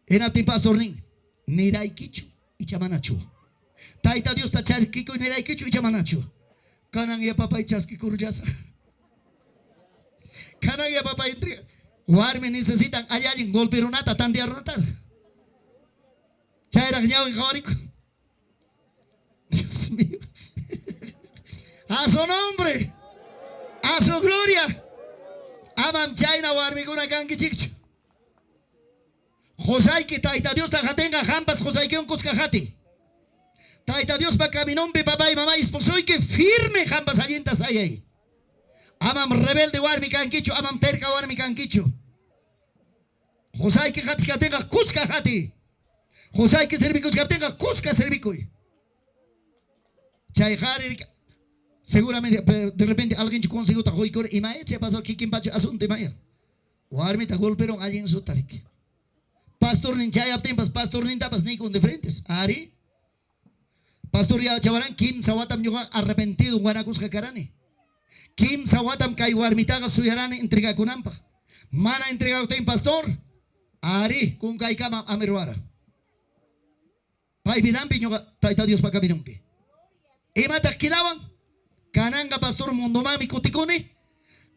En atim pastor ning, nirai quicho y chamanacho. Taita Dios ta chasquico y nirai quicho y chamanacho. Canan ya papá y chasquico rullasa. Canan ya papá entrega. Guarme necesitan allá en golpe runata tan de arrotar. Chaira ñao en jorico. Dios mío. A su nombre. A su gloria. Amam chaina guarme con una canque chicho. Josai que taita Dios tajatenga jampas Josai que un coscajate. Taita Dios pa caminón pe papá y mamá y esposo y que firme jampas allentas ahí. Amam rebelde guarme canquicho. Amam terca guarme canquicho. Josai que tenga cusca jati. Josai que servico que tenga cusca servico. Chayjari, seguramente, de repente alguien consiguió tajoy core y mae, pastor, ¿qué pacho asunto maya? Warmi ta golpearon allí en su tarik. Pastor nin chay aptempas, pastor nin tapas ni con de frentes. Ari, pastor ya chavarán kim sawatam yuga arrepentido guanacus jacarani. Kim sawatam kai warmitaga suyarani entrega kunampa. Mana entrega usted pastor. Ari, kun kai kama ameruara. Pai bidampi ñuga taita Dios pa caminumpi. Imata kidawan. Kananga pastor mundomami kutikuni.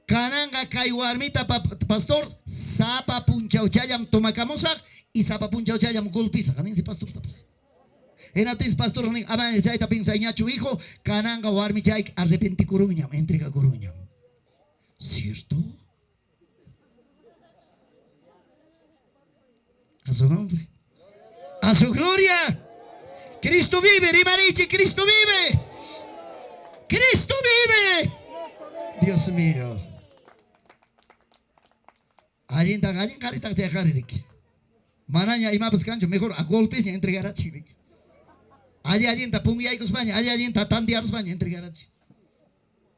Kananga kai warmita pastor sapa punchauchayam tomakamosak y sapa punchauchayam golpisa. Kanin si pastor tapas. Enatis pastor ning ama jay tapin sa inyachu hijo kananga warmi jay arrepenti kuruñam entrega kuruñam. ¿Cierto? A su nombre. A su gloria. Cristo vive, Rimarichi, Cristo vive. Cristo vive. Dios mío. Allí carita se jaririk. Mananya imapes cancho, mejor a golpes y entregar a chirik. Allí está pungi con España, allí está tandiar España, entregar a chirik.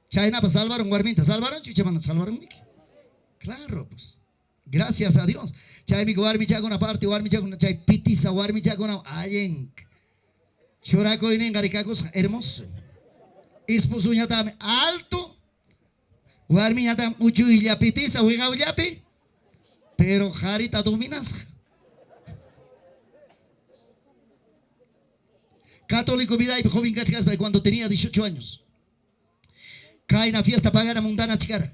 Chayna para salvar un guarmita, salvaron chichaman, salvaron Miki. Claro, pues. Gracias a Dios. Chay mi guarmi chago una parte, guarmi chago una chay pitisa, guarmi chago una ayen. Choraco y nengaricacos hermoso. Esposuña tam alto. Guarmi ya tam uchu y ya pitisa, huega uyapi. Pero jarita dominas. Católico vida y joven cachas cuando tenía 18 años. Cae en la fiesta pagana mundana chicara.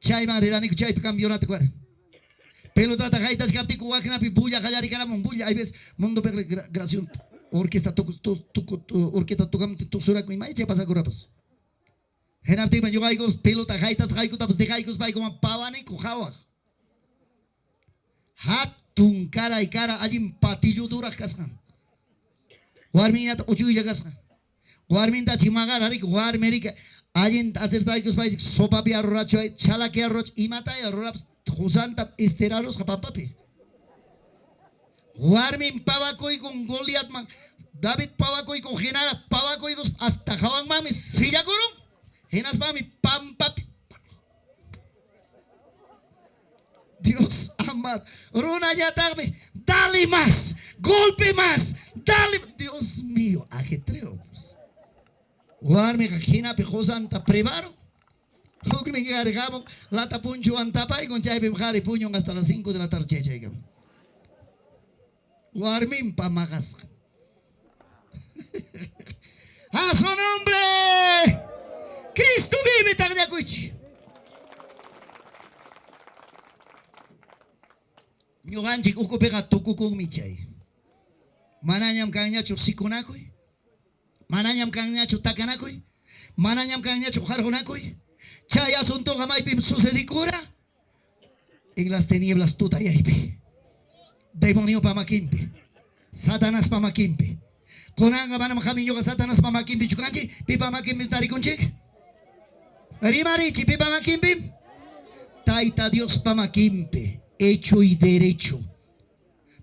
Chay madre ni chay campeonato cuara. Pelota tajaitas capti kuakna pi bulla kayari kana bulla hay ves mundo gracias orquesta orquesta tocam tu sura con mai che pasa corapas. Henapti man yo gaigo pelota tajaitas gaigo tapas de gaigos bai como pavane kujawa. Hatun cara y cara allí patillo dura kaskan. Warminya uchuya kaskan. Warminta chimagar hari warmerika allí hacer taigos bai sopa pi arrocho chala que arroch y mata y arroch Josanta esteraros japapapi. Warmin pavacoy con Goliat man. David pavacoy con Genara pavacoy hasta Javan mami. Si ya coro. Genas mami pam papi. Dios amado. Runa ya tarde. Dale más. Golpe más. Dale. Dios mío. Ajetreo. Warmin Gina Pejosanta prevaro. Huwag may karigabong lata puncho ang tapay kung siya ibimkari punyong hasta las 5 de la tarde. Warmin pamakas. A su nombre. Cristo vive tagdakuchi. Nyuganchik ukupeka tukukong michay. Mananyam kanyacho sikunakoy. Mananyam kanyacho takanakoy. Mananyam kanyacho jargonakoy. Chay asunto gamay pim sucedicura en las tinieblas tú tayaypi. Demonio pamakimpi. Satanás pamakimpi. Konanga manam kami yoga Satanás pamakimpi chukanchi. Pi pamakimpi tarikunchik. Rimarichi pi pamakimpi. Taita Dios pamakimpi. Hecho y derecho.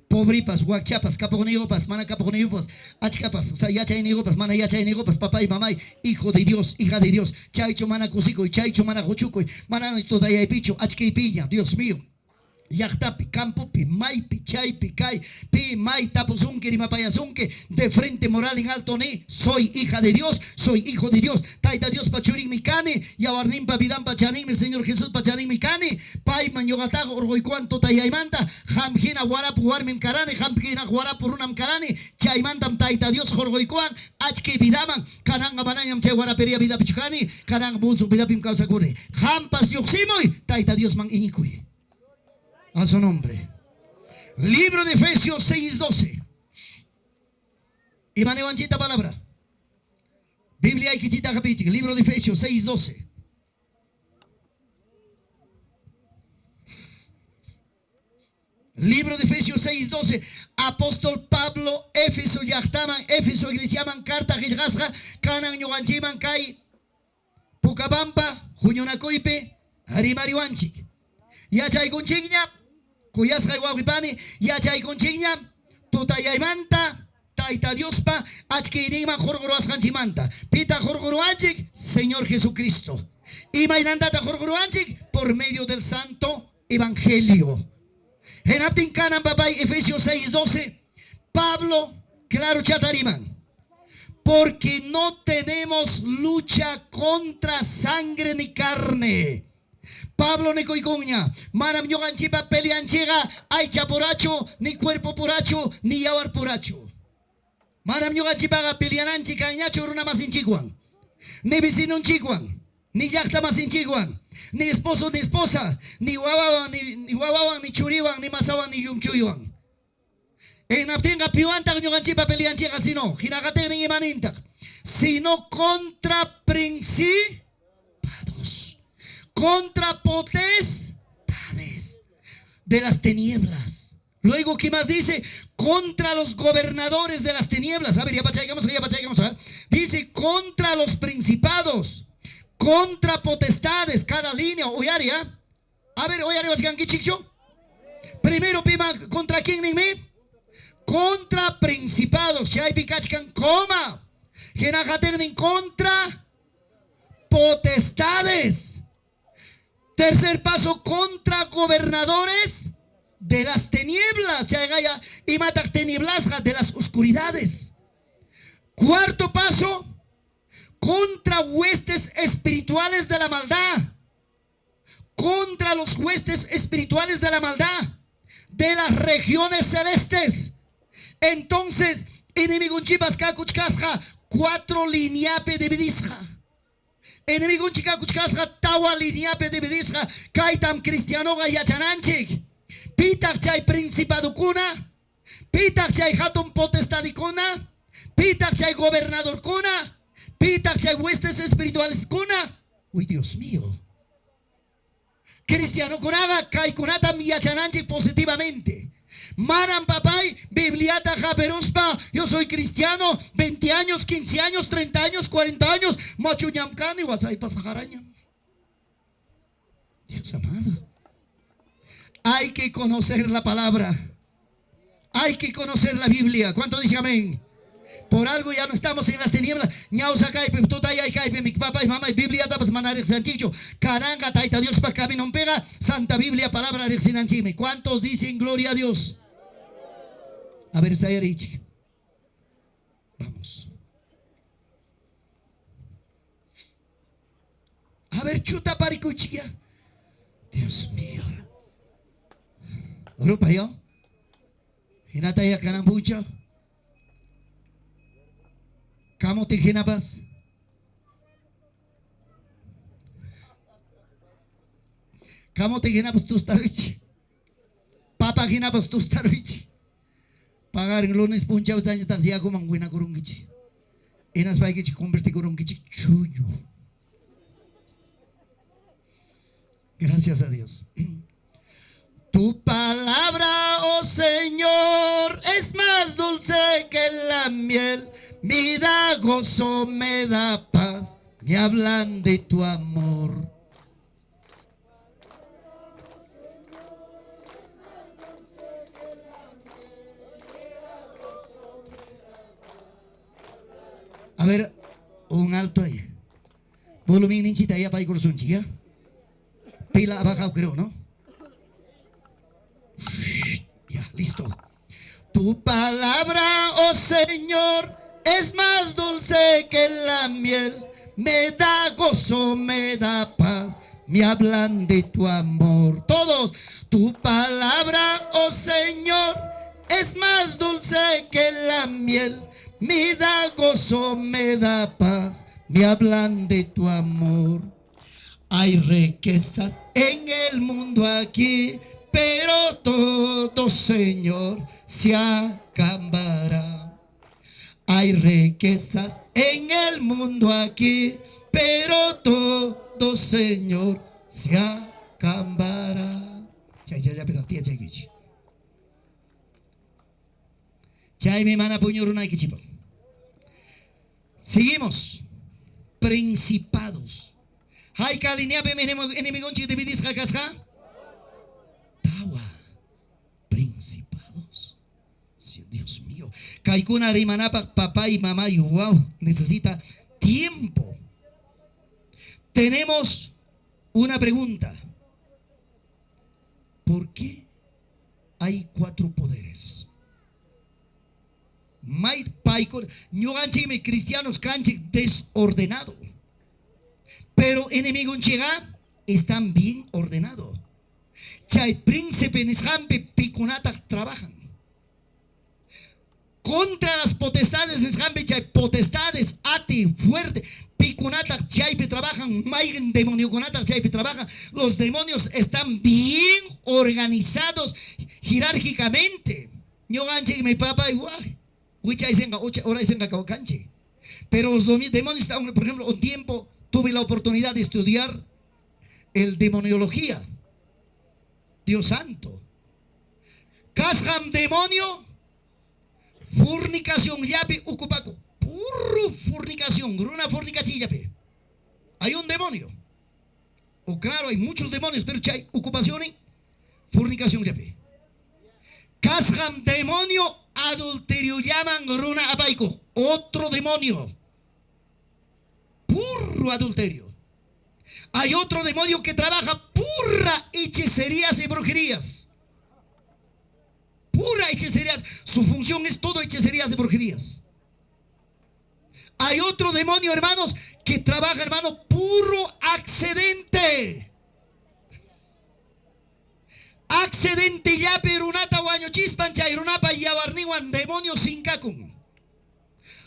Pobripas, guachapas, caponeyopas, mana caponeyopas, achcapas, yachayneyopas, mana yachayneyopas, papá y mamá, hijo de Dios, hija de Dios, chaicho mana cusico y chaicho mana jochuco, mana todavía hay picho, achque y piña, Dios mío. Yachtapi, campupi, maipi, chaipi, kai, pi, mai, tapuzunque, y mapayazunque, de frente moral en alto ni, soy hija de Dios, soy hijo de Dios, taita Dios pachurin mi cane, yawarnim pavidam pachanim, el Señor Jesús pachanim mi cane, pai manyogatag, orgoy cuanto tayaimanta, jamgina guarapu warmim karane, jamgina guarapu runam karane, chaimantam taita Dios, orgoy cuan, achke vidaman, kananga banayam che guaraperia vida pichukani, kanang bunsu vidapim causa cure, jampas yoximoy, taita Dios man inikui. A su nombre. Libro de Efesios 6:12. Iban evanchita palabra. Biblia y quichita capítulo. Libro de Efesios 6:12. Libro de Efesios 6:12. Apóstol Pablo, Éfeso yachtaman, Éfeso iglesiaman, carta gilgasga, kanan yoganchiman kai, Pucabamba, Juñonacoipe, Harimariwanchik. Yachay kunchigña. Kuyas kay wawipani yachay kunchigña tutayaymanta Taita Dios pa achkirima jorgoroasganchimanta. Pita jorgoroanchik, Señor Jesucristo. Y mainandata jorgoroanchik por medio del Santo Evangelio. En Aptin Canan Papay, Efesios 6:12, Pablo, claro chatariman. Porque no tenemos lucha contra sangre ni carne. Pablo ne coicuña, manam yoganchipa peleanchega, ay chaporacho, ni cuerpo poracho, ni yawar poracho. Manam yoganchipa peleananchica, ñacho runa más inchiguan. Ni vecino inchiguan, ni yachta más inchiguan, ni esposo ni esposa, ni guababan, ni churiwan, ni masawan, ni yumchuyuan. En abtenga piuanta yoganchipa peleanchega, sino, ginagate ni imaninta, sino contra principados. Contra potestades de las tinieblas. Luego, ¿qué más dice? Contra los gobernadores de las tinieblas. A ver, ya pachaigamos. Dice contra los principados, contra potestades, cada línea, oyaria. A ver, oyaria, vas a chicho. Primero, pima, ¿contra quién ni me? Contra principados. Chay pikachkan, coma. Genajaten contra potestades. Tercer paso, contra gobernadores de las tinieblas. Y matar tinieblas de las oscuridades. Cuarto paso, contra huestes espirituales de la maldad. Contra los huestes espirituales de la maldad de las regiones celestes. Entonces, enemigo chipas kakuchkasja, 4 lineape de vidisja. Enemigo chica kuchkasja tawa lineape de vidisja, kaitam cristiano gayachananchik. Pitak chay principado kuna, pitak chay hatun potestadicuna, pitak chay gobernador kuna, pitak chay huestes espirituales kuna. Uy, Dios mío. Cristiano kunaga kai kunata miyachananchik positivamente. Maran papay, Bibliata japeruspa, yo soy cristiano, 20 años, 15 años, 30 años, 40 años, machuñamcani, wasay pasajaraña. Dios amado. Hay que conocer la palabra. Hay que conocer la Biblia. ¿Cuánto dice amén? Por algo ya no estamos en las tinieblas. Ñausa caipe, tutaya caipe, mi papá y mamá y Biblia tapas manarex sanchicho. Caranga taita Dios para camino pega. Santa Biblia, palabra rexinanchime. ¿Cuántos dicen gloria a Dios? A ver, Sayarich. Vamos. A ver, chuta paricuchia. Dios mío. Europa yo. Hinataya kanambucha. Kamu te hinabas. Kamu te hinabas tu starich. Papa hinabas tu starich. Pagar en lunes puncha utanya tansia ko mangwina kurungichi. Inas pa ikichi converti kurungichi chuyo. Gracias a Dios. Tu palabra, oh Señor, es más dulce que la miel. Me da gozo, me da paz. Me hablan de tu amor. A ver, un alto ahí. Volumen ninchita ya para ir con su chica. Pila abajo creo, ¿no? Ya, listo. Tu palabra, oh Señor, es más dulce que la miel. Me da gozo, me da paz. Me hablan de tu amor. Todos. Tu palabra, oh Señor, es más dulce que la miel. Me da gozo, me da paz. Me hablan de tu amor. Hay riquezas en el mundo aquí, pero todo, Señor, se acabará. Hay riquezas en el mundo aquí, pero todo, Señor, se acabará. Seguimos. Principados. Hay que alinear enemigo de vidis casca. Tawa. Principados. Dios mío. Kaikuna rimanapa, papá y mamá, y wow, necesita tiempo. Tenemos una pregunta. ¿Por qué hay 4 poderes? Might paikor, no ganchime cristianos canche desordenado. Pero enemigo en llega están bien ordenados. Chay príncipe neshampe piconata trabajan. Contra las potestades neshampe chay potestades ate fuerte. Piconata chaype trabajan. Maigen demonio conata chaype trabajan. Los demonios están bien organizados jerárquicamente. No ganche mi papá igual. Pero los demonios están, por ejemplo, un tiempo tuve la oportunidad de estudiar el demoniología. Dios santo. Kasham demonio, fornicación yape ucupaco. Puro fornicación, gruna fornicación yape. Hay un demonio. O claro, hay muchos demonios, pero hay ocupaciones, fornicación yape. Kasham demonio, adulterio llaman gruna apaico. Otro demonio. Puro adulterio. Hay otro demonio que trabaja pura hechicerías y brujerías. Pura hechicerías. Su función es todo hechicerías y brujerías. Hay otro demonio, hermanos, que trabaja, hermano, puro accidente. Accidente ya perunata guaño chispancha y runapa y abarniwan demonio sin cacum.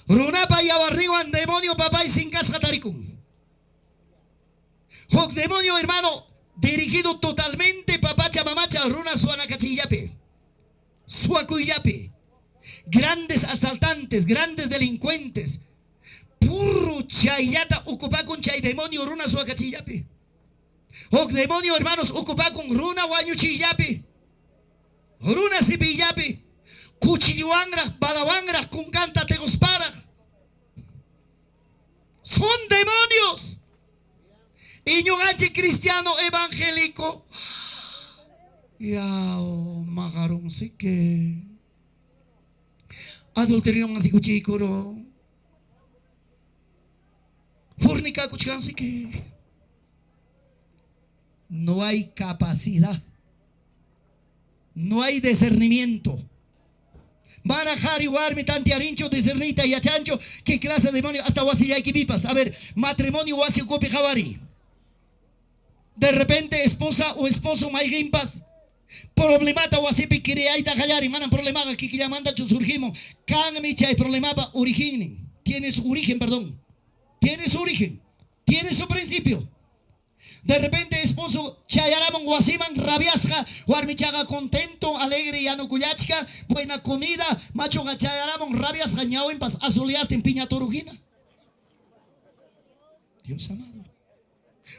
Runapa y abarniwan demonio papá y sin cascataricum. Hok demonio, hermano, dirigido totalmente papacha mamacha runa suanacachillape. Suacuyape. Grandes asaltantes, grandes delincuentes. Puro chayata ocupa con chay demonio runa suacachillape. Hok demonio, hermanos, ocupa con runa guañuchillape. Runa sipillape. Cuchilluangras, balawangras, con canta tegosparas. Son demonios. Y yo ganche cristiano evangélico. Ya, magarón, sí que. Adulterio así cuchicoro. Fornica cuchican sí que. No hay capacidad. No hay discernimiento. Van a dejar igual mi tante arincho, discernita y achancho. ¿Qué clase de demonio? Hasta guasi hay que pipas. A ver, matrimonio guasi copi javari. De repente esposa o esposo maigimpas. Problemata guasi piquire ahí ta callar y manan problema que ya manda surgimos. Can mi chay problema pa origen. Tiene su origen, perdón. Tiene su origen. Tiene su principio. De repente esposo chayaramon guasiman rabiasca, guarmichaga contento, alegre y anocuyachca, buena comida, macho chayaramon rabiasca ñao en paz azuleaste en piña torujina. Dios amado.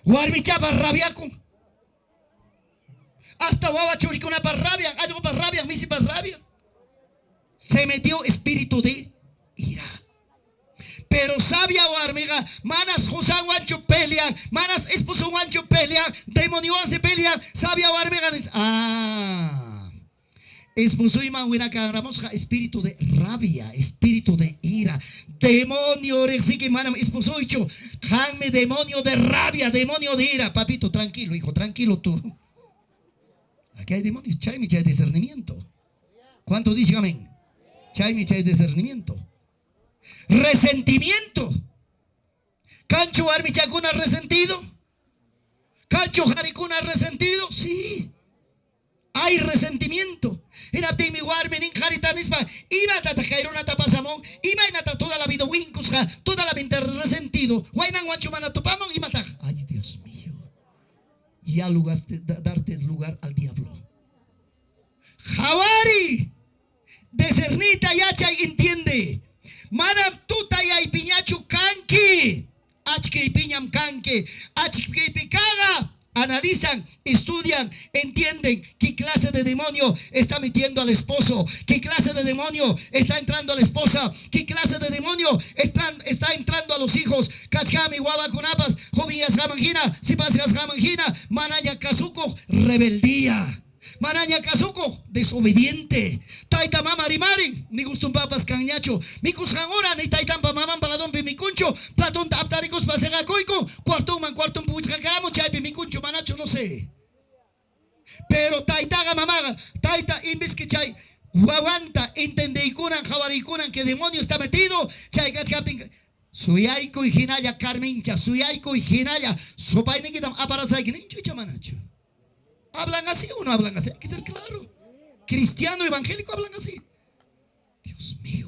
Guarmichaba rabiacon. Hasta guava churicona para rabia, algo para rabia, misi para rabia. Se metió espíritu de ira. Pero sabia o armiga, manas José Guancho pelean, manas esposo Guancho pelean, demonio se pelean, sabia o armiga. Esposo y manguina cagramos espíritu de rabia, espíritu de ira, demonio sí que manam esposo dicho, janme demonio de rabia, demonio de ira, papito, tranquilo, hijo, tranquilo tú. Aquí hay demonios, chay mi chay discernimiento. ¿Cuántos dicen amén? Chay mi chay discernimiento. Resentimiento. Cancho armichacuna resentido. Cancho jaricuna resentido. Sí. Hay resentimiento. En abdi mi guarmenin jaritanisma. Ima tata cairona tapasamón. Ima inata toda la vida wincusja. Toda la vida resentido. Guaynan guanchumana topamón y mataj. Ay, Dios mío. Ya darte lugar al diablo. Javari. Desernita yacha entiende. Manam tuta y piñachu kanki. Achke y piñam kanki. Achke y picaga. Analizan, estudian, entienden qué clase de demonio está metiendo al esposo, qué clase de demonio está entrando a la esposa, qué clase de demonio está entrando a los hijos. Kachkami, guabacunapas, jovías jamangina, sipas jamangina, manaya kazuko, rebeldía. Maraña casuco, desobediente. Taita mama rimari, ni gustum papas cañacho. Mi cusangora, ni taitampa mamán paladón mi cuncho. Platón taptaricos pasega coico. Cuartón puchca caramo, chaipe mi cuncho, manacho, no sé. Pero taitaga mamaga, taita imbis que chay. Guaguanta, entendeikunan, jabarikunan, que demonio está metido. Chay captain. Suyaiko y Ginaya Carmincha, Suyaiko y Ginaya, Sopay Nikitam, Aparasay, Ninchucha Manacho. Hablan así o no hablan así, hay que ser claro. Cristiano evangélico hablan así. Dios mío,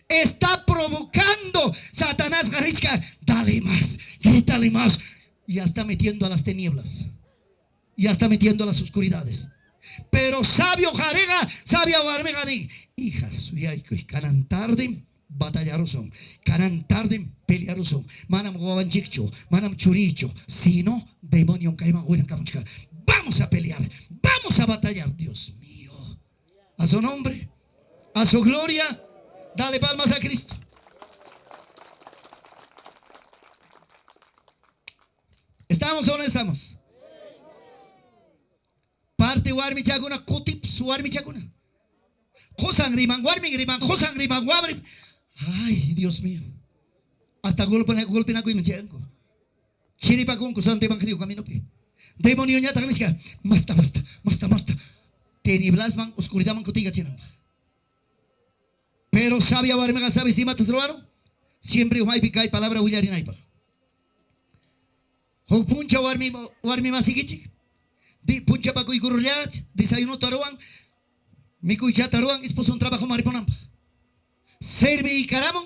está provocando Satanás Garichka. Dale más, grítale más. Ya está metiendo a las tinieblas, ya está metiendo a las oscuridades. Pero sabio Jarega, sabio Barmegani, hijas Suyaiko y Canan tarde. Batallaron son, canan tarde, pelearon son, manam guabanchicho, manam churicho, si no, demonio caiman huelen camuchica. Vamos a pelear, vamos a batallar, Dios mío. A su nombre, a su gloria, dale palmas a Cristo. ¿Estamos o no estamos? Parte warmi chaguna, kutip su warmi chaguna. Josan riman, warmi riman, josan riman, warmi. Ay, Dios mío. Hasta golpe na kuy menchengo. Chiri pa kung kusante evangelio camino pi. Demonio nya ta kamiska. Masta. Tinieblas man, oscuridad man kutiga chinam. Pero sabia warmega sabe si mata troaro. Siempre umay picay palabra huyari naipa. Hog puncha warmi masigichi. Di puncha pa kuy kurullat, desayuno taruan. Mi kuy chataruan, esposo un trabajo mariponampa. Serve y caramon.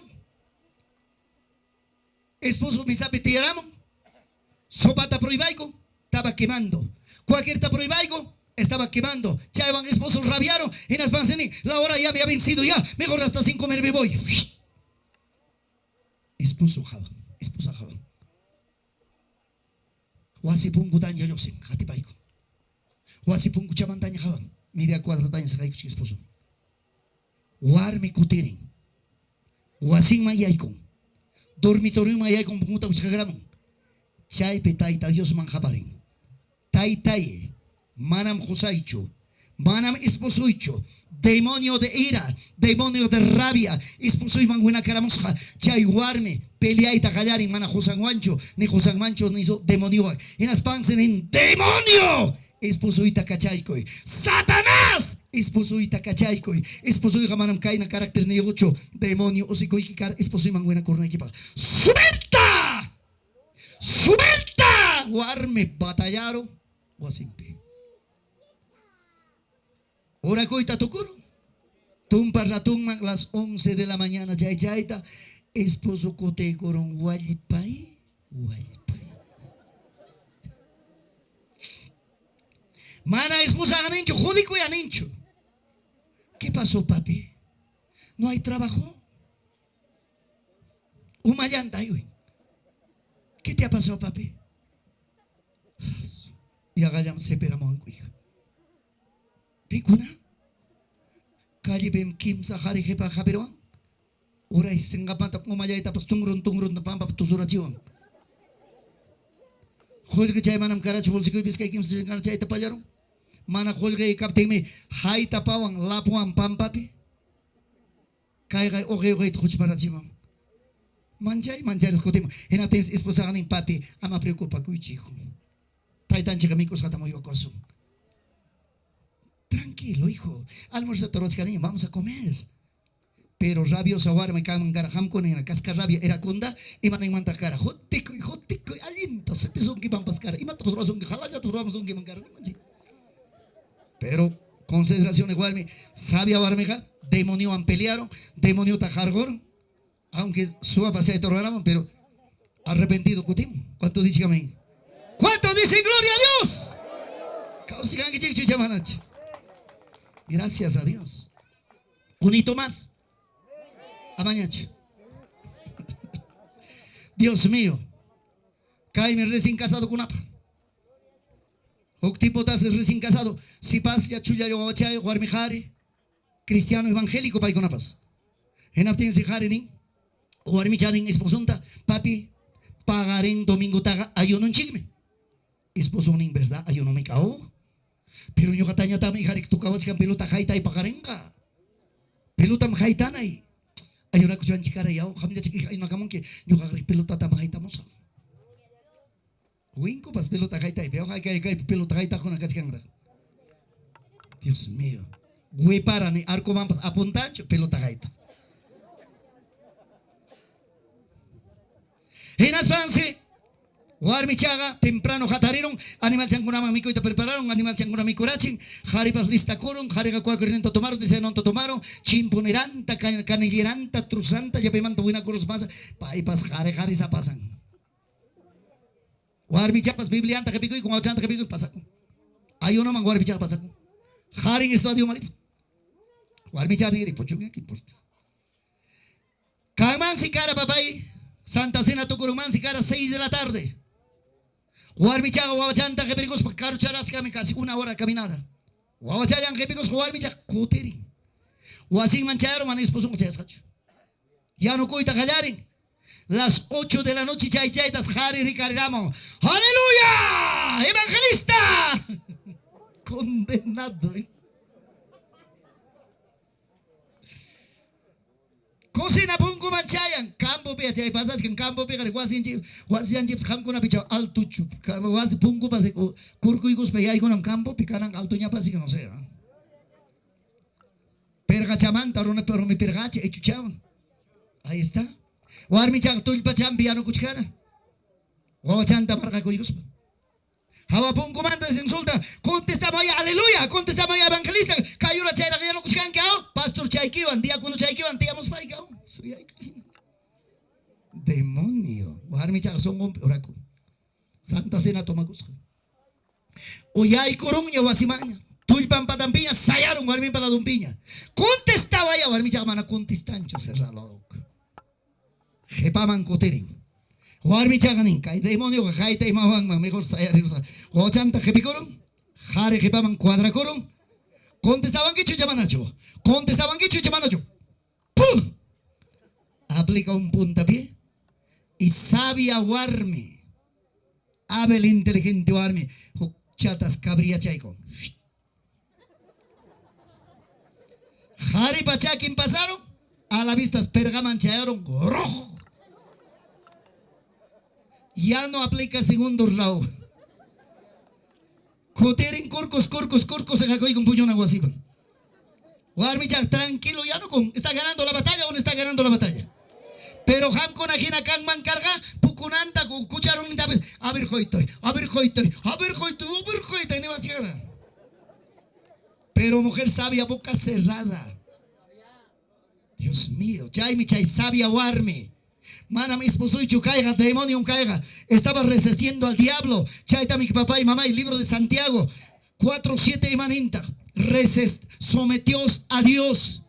Esposo mi sabe tiramon. Sopata prohibaico. Estaba quemando. Cualquier ta prohibaico. Estaba quemando. Chaivan esposos rabiaron. En las panceni. La hora ya me ha vencido ya. Mejor hasta sin comer me voy. Esposo jaban. Esposa jaban. Huasi pungu daña yo sen. Jatipaico. Huasi pungu chamantaña jaban. Mire a cuadra daña se caico esposo. Warmi kutirin. Wasin mayaikon, dormitorio mayaikon punguta uchagramon. Chay petaita Dios manjaparin. Taitaye, manam josaicho, manam esposuicho, demonio de ira, demonio de rabia, esposuy manguena caramusja, chay warme, peleaita callarin, mana josan guancho, ni josan mancho, ni demonio, en las pansen en demonio. Esposuita kachaykoy, Satanás, esposuita kachaykoy, esposuita manam kaina carácter ni ocho, demonio osikoy kikar, esposuy manguena corna equipa. ¡Suelta! ¡Suelta! Guarme batallaron, guasimpe. Ora coita tocoro. Tumpa ratumman las 11 de la mañana, chaychaita, esposo cote coron guaypay. Mana esposa ganincho, judico y anincho. ¿Qué pasó, papi? ¿No hay trabajo? Umayanta, ¿qué te ha pasado, papi? Y agayam seperamos en cuija. Picuna. Calle bem kim sahari jepa japeroan. Ora y sengapanta umayata pues tungrun na pampa tusurachiwan. Joder chay manam karacho bolsikoy biskay kim sengana chay tapallaron. Mana holga y capteme hay tapawan lapuan pampapi. Kaya oge tuch para chimam. Manchay escotemo. En atens esposa ganin papi ama preocupa cuichijo. Taitan chica micos hatamo yo coso. Tranquilo, hijo. Almuerzo toros cariño, vamos a comer. Pero rabio sawar me caman garajam con en la casca rabia era conda y man en manta cara. Jotico y aliento se pisó que van pascar. Y mata pues razón que jala ya tu razón que mancar. Pero consideración igual sabia barmeja, demonio han pelearon, demonio tajargor, aunque suba pasea de torranaban, pero arrepentido cutim. ¿Cuánto dicen amén? ¿Cuánto dicen gloria a Dios? Gracias a Dios. Un hito más. Amañacho. Dios mío. Caime recién casado con apa. Octipotas recién casado. Si pas ya chuya yo guachayo guarmijari. Cristiano evangélico pa con apas. En aftin si jarenin. Guarmicharin esposunta. Papi. Pagaren domingo taga ayuno en chigme. Esposonin, ¿verdad? Ayuno me cao. Pero yo katanya tami harik tu kawas kan pelota kaita ipakarenga. Pelota makaita nai. Ayo na kusuan chikara yao kami chiki ay nakamon ke yo harik pelota tama kaita mosa. Winko pas pelota kaita y veo que pelota kaita con acá chikangra. Dios mío. Güey para ni arco vampas apuntancho pelota kaita. Hinas fansi. Warmi chaga temprano jatarirong animal changuna mamiko ita prepararon animal changuna mikurachin jaripas lista kurung jariga kwa corriendo tomaron dice non tomaron chimponeranta canilleranta trusanta ya pemanto buena kurus pasa paipas jare sa pasan warmi chapas biblianta que pico y con 80 que pico pasa ayo no man warmi chaga pasa jaring estadio mari warmi chaga ni pochunga que importa Kaman si cara papai Santa Cena Tucurumán si cara 6 de la tarde Warmichaga wawachanta que pericos caro charas que casi una hora de caminada. Wawachayan que pericos warmichag kuteri. Wasing mancharo man esposo muchas hacho. Ya no coita callarin. Las 8 de la noche chay das jari ricargamo. ¡Aleluya! ¡Evangelista! Condenado. Cocina punku manchayan, campo pe chay pasas que en campo pe wasian chips campo na picha alto chup, was punku pas kurku igus pe ay con campo picaran alto nya pasi que no sea. Pergachamanta rona pero mi pergache echuchaban. Ahí está. Warmi chak tulpa champiano kuchkana. Wawachanta marca coigos. Hawa punku manda se insulta, contestamos ya aleluya, contestamos ya evangelista, cayó la chayra que ya no kuchkan kao, pastor chaykiwan, día cuando chaykiwan, tíamos pai kao. Demonio. Warmi chak son oraku. Santa Cena tomagus. Oyay kurung ya wasimanya. Tulpan patampiña, sayaron warmi para dumpiña. Contestaba ya warmi chak mana contestancho cerralo. Jepaman koterin. Warmi chaganin kai demonio kai te mawang mejor sayarirsa. Ochanta jepicoron. Jare jepaman cuadracoron. Contestaban que chuchamanacho. Contestaban que chuchamanacho. ¡Pum! Aplica un puntapié y sabia Warmi. Abel inteligente Warmi. Chatas cabría chaico. Jari pachakin pasaron. A la vista pergaman chayaron rojo. Ya no aplica segundo round. Coterin curcos se jacó y con puñón aguasipan. Warmi chak tranquilo ya no con. ¿Está ganando la batalla o no está ganando la batalla? Pero ham con ajina kan man carga. Pukunanta cucharon un tapes. A ver joitoy. Ni más llegada. Pero mujer sabia, boca cerrada. Dios mío. Chay mi chay sabia Warmi. Mana mi esposo y caiga, demonio caiga. Estaba resistiendo al diablo. Chaita mi papá y mamá, el libro de Santiago 4:7 y maninta. Someteos a Dios.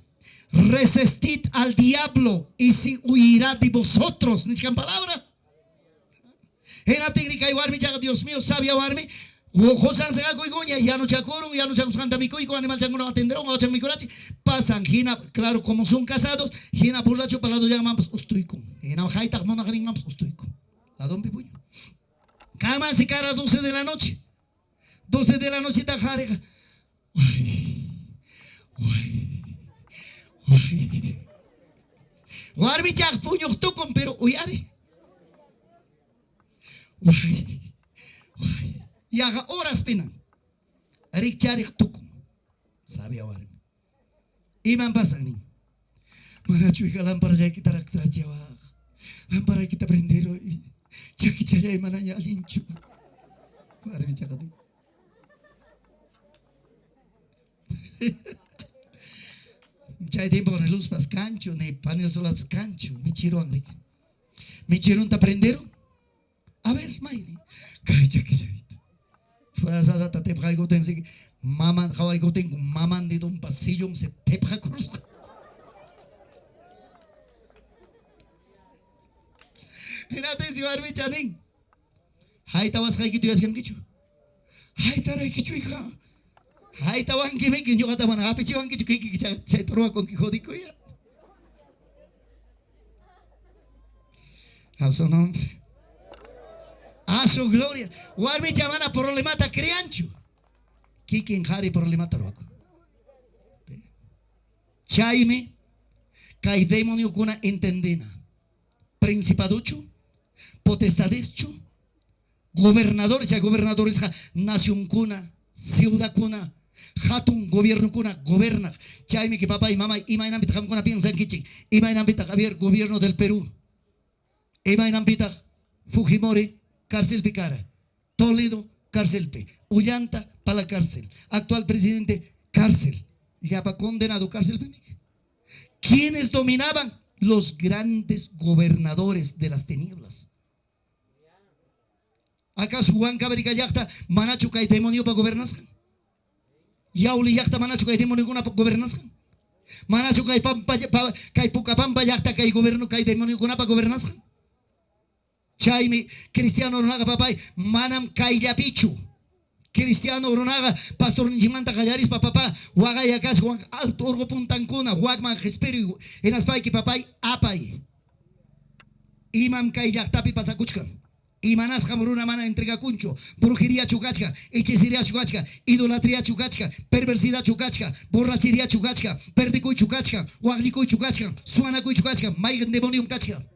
Resistid al diablo y si huirá de vosotros. ¿Ni palabra? En la técnica igual mi chaga, Dios mío, sabia Warmi. Josan se hago iguña, ya no chacoron, ya no chacusanta mi cuico, animal chango atenderón, o mi corachi. Pasan, Gina, claro, como son casados, Gina burlacho palado ya mamás ustuico. Gina jaita mona garin mamás ustuico. La don pipuño. Cama se cara 12 de la noche. 12 de la noche ta jareja. Warmi chak puño tucon, pero uyari. Y haga horas pena. Rik charik tukum. Sabi Warmi. Iman pasan. Mana cuy lampar jaya kita rak trajawa. Lampar kita prendero. Caki caya mana nya lincu. Warmi cakap tu. Chay tiempo con luz pas cancho, ne panel solar pas cancho. Mi chiro angrik. Mi chiro ta prendero. A ver, Mayri. Kaya caki. Fuerza te traigo ten si maman kawai ko ten maman dito un pasillo se te cruz. Hinate si Warmi chaning. Hai tawas kai kitu yaskan kichu. Hai tarai kichu ika. Hai tawan kimi kinyo kata mana api chiwan kichu kiki chay torwa con kijodiko ya. A su nombre. A su gloria. Warmi chamana problemata criancho. Kikin hari problema taruaco. Chaime, kay demonio kuna entendena. Principaducho, potestadecho, gobernadores ya gobernadores nación kuna, ciudad kuna, hatun gobierno kuna, goberna. Chaime que papá y mamá, imainan pita kuna piensan kichi, imainan pita Javier, gobierno del Perú, imainan pita Fujimori, cárcel picara, Toledo, cárcel pe, Ullanta, para la cárcel, actual presidente, cárcel, ya para condenado, cárcel pe. ¿Quiénes dominaban? Los grandes gobernadores de las tinieblas. ¿Acaso Juan Cabrica yacta manacho kay demonio para gobernar? Yauli yacta manacho kay demonio para gobernar? Manacho kay pampa kay pucapampa yacta kay gobierno kay demonio para gobernar? Chaime Cristiano Ronaldo papay manam kay yapichu. Cristiano Ronaga, Pastor Nijimanta Callaris, papá, Wagayacas, Alto Orgo Puntancuna, Wagman, Espero, en Aspaki, papá, Apay. Imam Kayaktapi Pasakuchka, Imanas Hamuruna Mana entrega cuncho, brujería chucacha, hechicería chucacha, idolatría chucacha, perversidad chucacha, borrachería chucacha, perdico chucacha, Waglico chucacha, Suanaco chucacha, Maigan demonio cacha.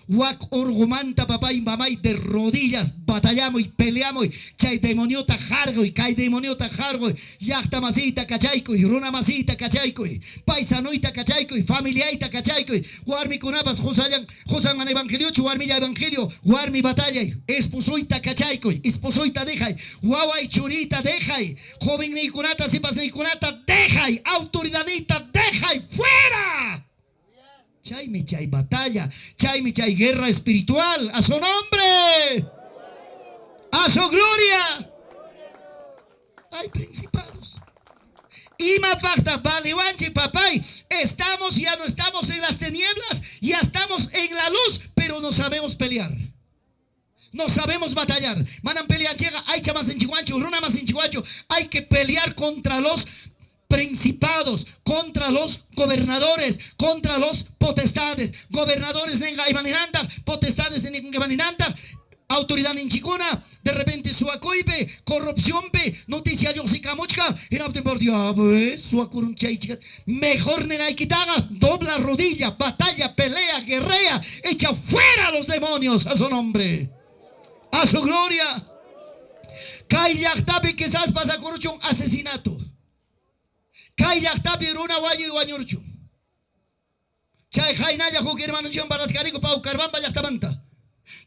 Wak orgumanta papá y mamá y de rodillas batallamos y peleamos chay demoniota jargo y kay demoniota jargo yachta masita cachaico y runa masita cachaico y paisanoita cachaico y familiaita cachaico y guarmi kunabas josan man evangelio chuarmi ya evangelio guarmi batalla esposoita cachaico y esposoita deja guagua y churita deja joven ni kunata sipas ni kunata deja autoridadita deja fuera. Chaime chay batalla, chaime chay guerra espiritual, a su nombre, a su gloria. Hay principados. Ima pacta, baliwanchi papay, estamos, ya no estamos en las tinieblas, ya estamos en la luz, pero no sabemos pelear. No sabemos batallar. Manan pelear llega, hay chamas en chihuancho, runa más en chihuancho. Hay que pelear contra los principados, contra los gobernadores, contra los potestades, gobernadores de Imaniranda, potestades de Imaniranda, autoridad en Chicuna, de repente su acoipe, corrupción pe, noticia yo si camuchka, y no te por Dios, su acurunchaichka, mejor nenay quitaga, dobla rodilla, batalla, pelea, guerrea, echa fuera a los demonios a su nombre, a su gloria. Kay yaktapi quizás pasa corrupción, asesinato. Kay yaktapi runa wañu y wañurchu. Chay jainaya juki hermano chion barascarico pau carbamba yaktamanta.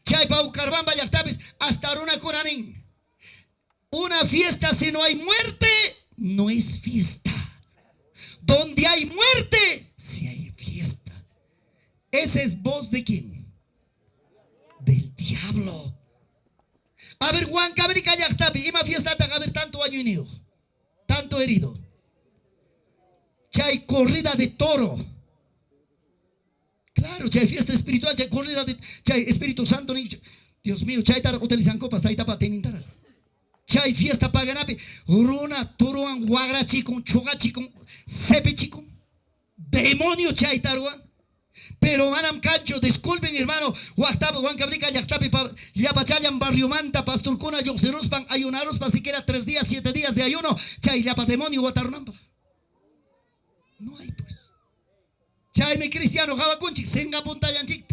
Chay pau carbamba yaktapis hasta runa curanin. Una fiesta si no hay muerte, no es fiesta. Donde hay muerte, si hay fiesta. Ese es voz de quién? Del diablo. A ver, Juan Cabrica yaktapi, ima fiesta a ver tanto año y niño, tanto herido. Chay corrida de toro. Claro, chay fiesta espiritual, chay corrida de chay Espíritu Santo. Dios mío, chay tar utilizan copas, tay tapa tenintara. Chay fiesta paganapi, runa, turuan, guagra chikun, choga chikun, sepe chikun. Demonio chay tarua. Pero manam cancho, disculpen hermano, Juan Cabrica, Yactapi, Yapachayan, Barrio Manta, Pastor Cuna, Yoxeruspan, ayunaros para siquiera 3 días, 7 días de ayuno, chay yapa demonio, Guatarunampa. No hay pues. Chaime cristiano, Jabacunchi, Senga Puntayanchik.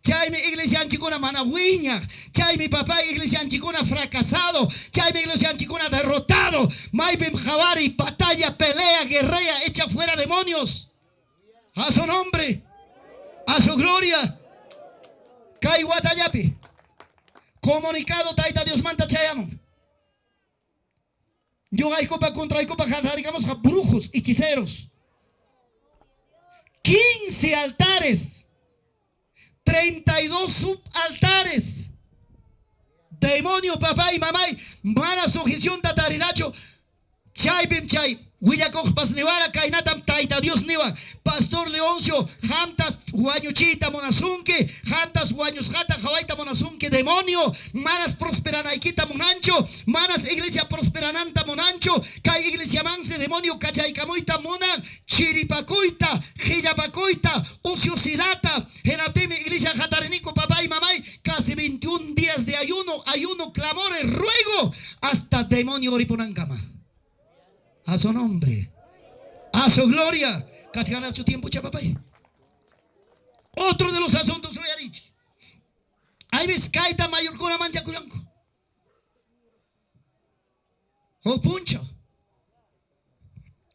Chaime iglesia anchicuna manahuiña. Chaime papá iglesia anchicuna fracasado. Chaime iglesia anchicuna derrotado. Maibem Javari, batalla, pelea, guerrea, echa fuera demonios. A su nombre. A su gloria. Kai Watayapi. Comunicado Taita Dios manta chayamon. Yo hay copa contra hay copa, digamos, brujos, hechiceros. 15 altares, 32 subaltares. Demonio, papá y mamá, mana sujeción tatarinacho. Chay bim chay. Huillacoj pasnevara kainatam taita Dios neva. Pastor Leoncio, jamtas guañuchita monazunque, jamtas guaños jata jawaita monazunque, demonio, manas prosperanaikita monancho, manas iglesia prosperananta monancho, kai iglesia manse demonio cachaicamoita monan, chiripacoita, gillapacoita, ociosidata, genateme iglesia jatarenico papá y mamá, casi 21 días de ayuno, clamores, ruego, hasta demonio oriponancama. A su nombre. A su gloria. Casi ganar su tiempo, chapapay. Otro de los asuntos soy Arichi. Hay veces caita mayor con la mancha cuyanco. O puncha.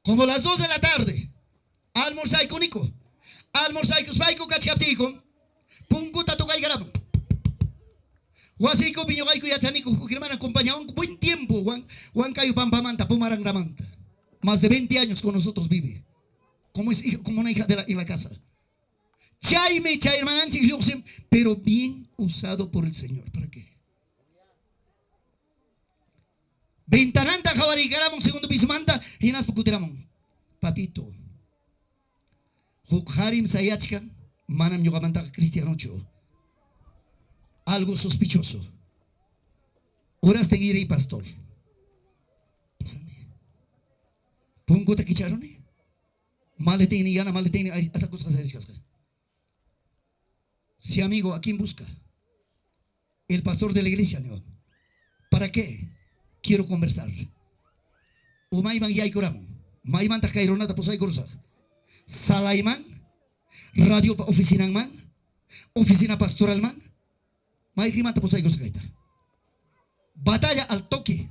Como las 2 de la tarde. Almorzai con Nico. Almorzai con Spaico Cachaptico. Puncuta toca y grabo. Huasico piñogaico y achanico. Que me han acompañado un buen tiempo. Juan Cayo Pampamanta, Pumarangramanta. Más de 20 años con nosotros vive. Como una hija en la casa. Chaime, hermananchi, pero bien usado por el Señor. ¿Para qué? Ventananta, Javaricaramon, segundo piso manta, y nas Pucuteramon. Papito. Hukharim Sayachkan, Manam Yogamanta Cristianocho. Algo sospechoso. Horas te iré, pastor. Pásame. Pongo te quicharon. Maletini, yana maletini, esa cosa se descasca. Sí, amigo, ¿a quién busca? El pastor de la iglesia, ¿no? ¿Para qué? Quiero conversar. Umaiman y Aykoramo. Maiman Takaironata Posay Corsa. Salaiman. Radio Oficina Man. Oficina Pastoral Man. Maiman Posay Corsa. Batalla al toque.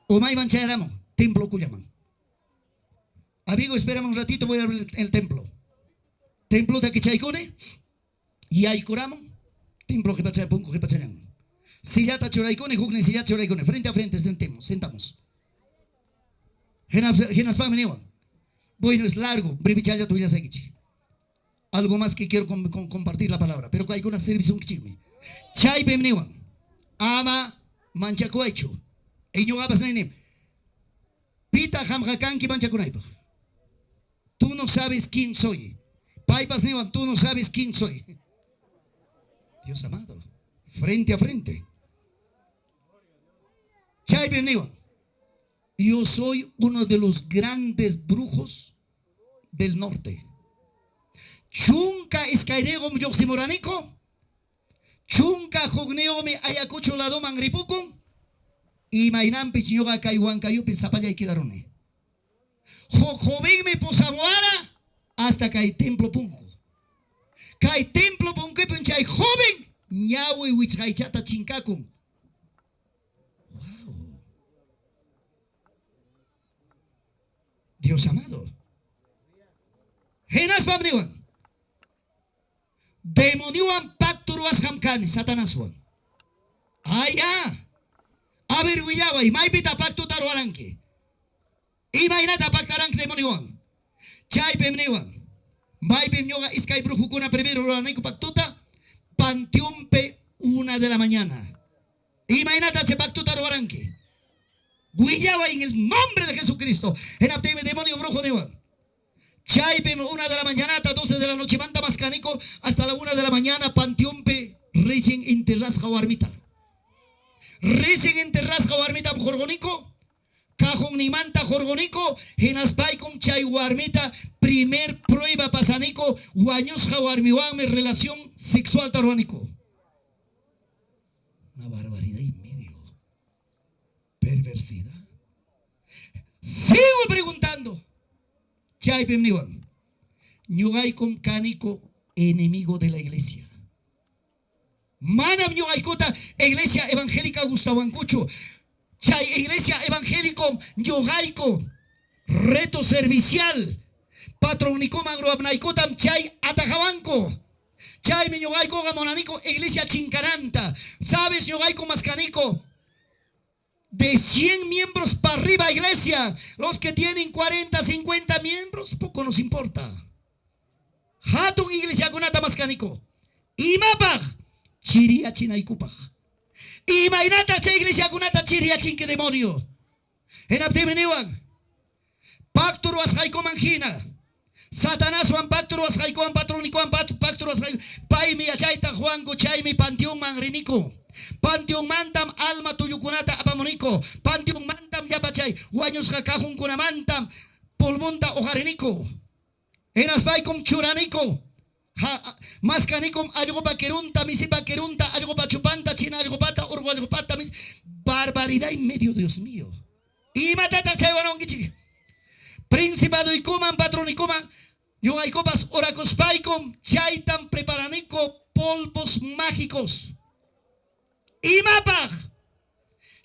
Umaiman Chayaramo. Templo Cuyaman. Amigo, espérame un ratito, voy a abrir el templo. Templo de Kichaikone. Y Aykoramo. Templo que pasa punco que pasa. Sillata choraicone, jugnen sillata choraicone. Frente a frente sentamos. Genas pa meneo. Bueno, es largo. Brevichaya tuya segichi. Algo más que quiero compartir la palabra. Pero hay una servicio un chisme. Chay bemneo. Ama manchacoecho. Eño abas nene. Pita hamhakanki manchaconaipa. Tú no sabes quién soy. Paipas nevan, tú no sabes quién soy. Dios amado. Frente a frente. Chay bemneo. Yo soy uno de los grandes brujos del norte. Chunca escairego mi yoximoranico. Chunca jogneo me ayacucho lado mangripuco. Y mainam pichiñoga caihuancayo pisapaya y quedarone. Joven me posaboara hasta que hay templo punco. Cae templo punco y penchay joven. Ñawe wichaichata chincacun. Wow. Dios amado. Genas pabriwan. Demoniwan pacturuas hamkani satanaswan. Aya. A ver, Willawa, y maipita pacto taruaranque. Imagínate pactaranque demoniwan. Chay pemnewan. Maipem yoga iskay brujukuna primero ruanaico pactuta. Panteumpe 1 de la mañana. Imagínate se pacto taruaranque. Willawa en el nombre de Jesucristo. En abteme demonio brujo de Juan. Chaype 1 de la mañana hasta 12 de la noche. Manda mascanico hasta la 1 de la mañana. Panteumpe recién enterras jawarmita. Recién enterras jawarmita jorgonico. Cajón ni manta jorgonico. Genaspay con chay warmita. Primer prueba pasanico. Guaños jawarmiwame relación sexual taruanico. Una barbaridad y medio. Perversidad. Sigo preguntando. Chay pemniwan. Ñugay con canico enemigo de la iglesia. Manam ñugaykota iglesia evangélica Gustavancucho. Chay iglesia evangélico ñugayko. Reto servicial. Patronico magro abnaykotam chay atajabanco. Chay mi ñugayko gamonanico iglesia chincaranta. ¿Sabes ñugayko mascanico? De 100 miembros para arriba, iglesia. Los que tienen 40, 50 miembros, poco nos importa. Hatun iglesia kunata mascanico. Imapaj, chiria chinaikupaj. Imagínate esa iglesia kunata chiria chinque demonio. En abtemenewan. Pactoro asjaiko mangina. Satanás wan pactoro asjaiko wan patronico wan pactoro asjaiko. Pai mi achaita Juanco chay mi panteón mangrinico. Panteón mantam alma tuyukunata apamonico. Panteón mantam yapachay. Guaños jacajun kunamantam. Pulmonta ojarenico. Enaspay com churanico. Mascanicom algopa querunta, misipa querunta, algopa chupanta, china algopata, orgo algopata, mis. Barbaridad en medio, Dios mío. Y matata chaywanon gichi. Principado y coman, patrón y coman. Yo hay copas oracos paicom. Chaitan preparanico polvos mágicos. Y mapa.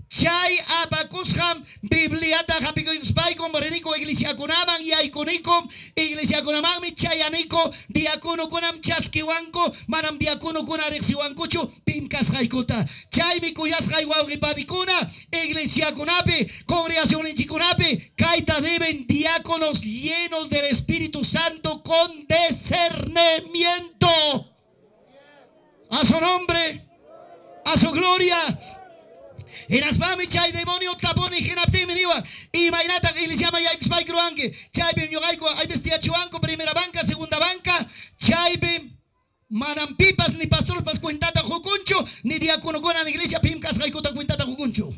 Chay apakusham Bibliata hapiko spaikom morenico iglesia kunaman y aikonikom iglesia kunaman mi chayaniko diakono kunam chaskiwanko manam diakono kuna rexiwankuchu pimkas haikuta chay mi kuyas haiwawi panikuna iglesia kunape congregación en chikunape kaita deben diáconos llenos del Espíritu Santo con discernimiento a su nombre, a su gloria. Eraspami chay demonio taponi genapte meniwa y mainata que le llama ya expai cruanque chay bem yogaiko hay bestia chuanco primera banca segunda banca chay bem manam pipas ni pastores pas cuentata jucuncho ni diácono con la iglesia pimcas gaikota cuentata jucuncho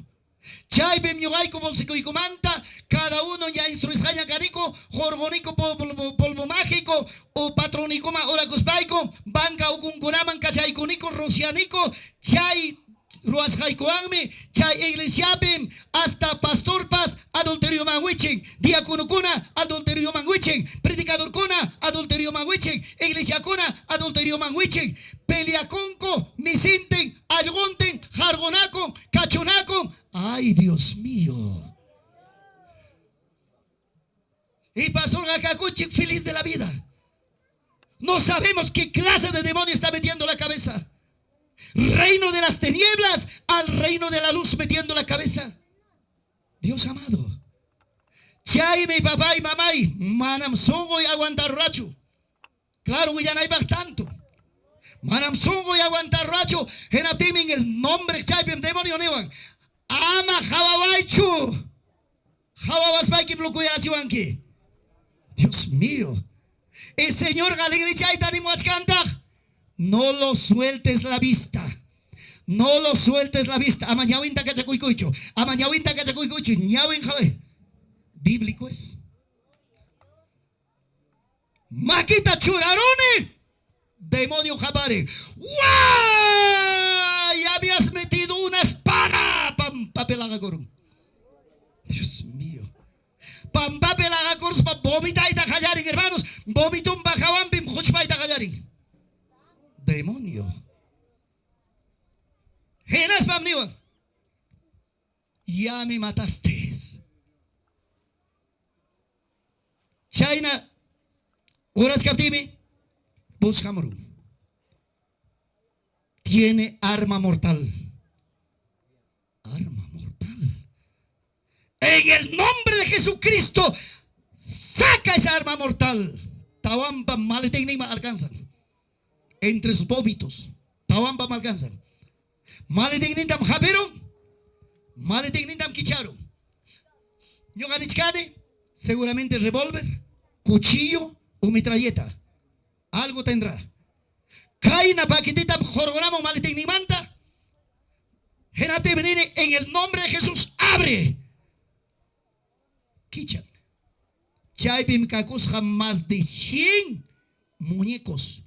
chay bem yogaiko bolsico y comanta cada uno ya instruis haya carico jorgonico polvo mágico o patronico ma ora cospaico banca ucunconaman cachay cunico rocianico chay Ruas Haikoangme, Chay Iglesia Bim, hasta Pastor Paz, adulterio manguichen, diácono kuna, adulterio manguichen, predicador kuna, adulterio manguichen, iglesia kuna, adulterio manguichen, peleaconco, misinten, aygonten, jargonacon, cachonacon. Ay, Dios mío. Y Pastor Gakacuchi, feliz de la vida. No sabemos qué clase de demonio está metiendo la cabeza. Reino de las tinieblas al reino de la luz metiendo la cabeza. Dios amado. Chay mi papá y mamá manam songo y aguantar racho. Claro, ya no hay tanto. Manam songo y aguantar racho. En el nombre chay bem demonio newan. Ama jawawaichu. Jawawaspaiki blukuyarachiwanki. Dios mío. El Señor galegre chay tanimo achkantaj. No lo sueltes la vista. No lo sueltes la vista. Amañawinta cachacuicuicho. Amañawinta cachacuicuicho. Ñawin jabe. Bíblico es. Maquita churarone. Demonio jabare. ¡Guau! Ya me has metido una espada. Pampapelagagorum. Dios mío. Pampapelagagorum. Vomita y tajayarin, hermanos. Vomitum bajaban bim juchpa y tajayarin. Demonio. Genas pamniwa. Ya me mataste. China. Horas captimi. Buscamuru. Tiene arma mortal. Arma mortal. En el nombre de Jesucristo. Saca esa arma mortal. Tawamba maletenima alcanzan. Entre sus vómitos. Tawamba me alcanzan. Maledignintam japero. Maledignintam kicharo. Ñoganichkade. Seguramente revólver, cuchillo o metralleta. Algo tendrá. Kaina paquetita jorgonamo maledignimanta. Genate venene en el nombre de Jesús. Abre. Kichan. Chaybim kakos jamás de 100 muñecos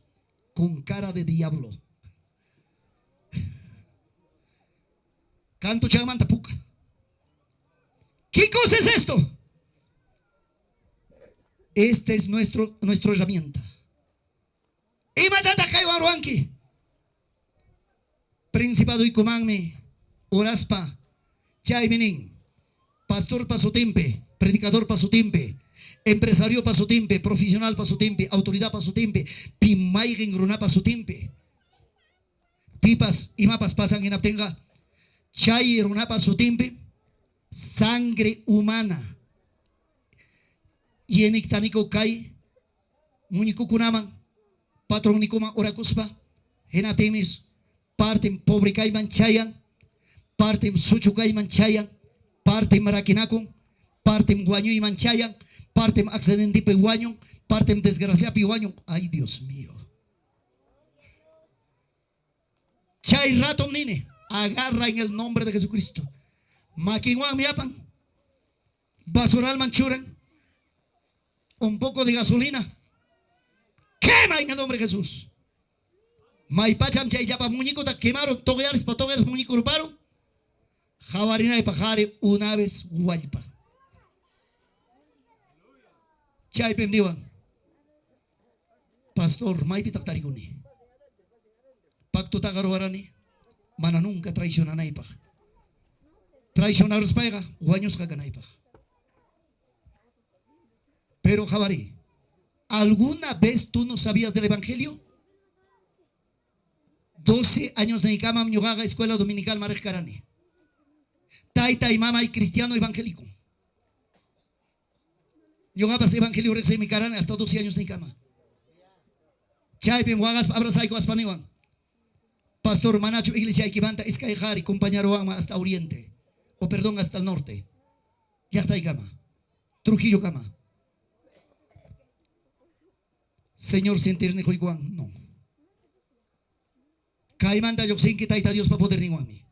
con cara de diablo. Canto chamanta puca. ¿Qué cosa es esto? Esta es nuestra herramienta. Y matata kaiwaruanki. Principado y comanme. Oraspa. Chaymenin. Pastor pasotempe. Predicador pasotempe. Empresario pasotempe. Profesional pasotempe. Autoridad pasotempe. Pimaygen runa pasotempe. Pipas y mapas pasan en abtenga. Chay runa pasotempe. Sangre humana. Y en ictanico kai. Muñico kunaman. Patrón nikoma oracuspa. En atemis. Partem pobre kai manchayan. Partem suchu kai manchayan. Partem maraquinacon. Partem guaño y manchayan. Partem accidente peguaño. Partem desgracia peguaño. Ay, Dios mío. Chay rato nine. Agarra en el nombre de Jesucristo. Maquinguan miapan. Basural manchuran. Un poco de gasolina. Quema en el nombre de Jesús. Maipacham chay yapa muñeco ta quemaron. Togueares pa togueares muñeco ruparon. Jabarina y pajare una vez guaypa. Chay pemdiwan. Pastor, may pitak tarikuni. Pacto tagaruarani. Mana nunca traicionanay pa. Traicionaros paiga, guaños kaganay pa. Pero Jabari, ¿alguna vez tú no sabías del evangelio? 12 años de Icama, Mñogaga, escuela dominical Marek Karani. Taita y mama y cristiano evangélico. Yogabas evangelio rexe mi Karani hasta 12 años de Icama. Chaypem wagas abrazai con Aspaniwan. Pastor Manacho iglesia equivanta es Caijari, compañero hasta oriente. O perdón, hasta el norte. Ya está Icama. Trujillo Cama. Señor sentirne Juan, no. Caimanda yo sé que taita Dios para poder ninguami.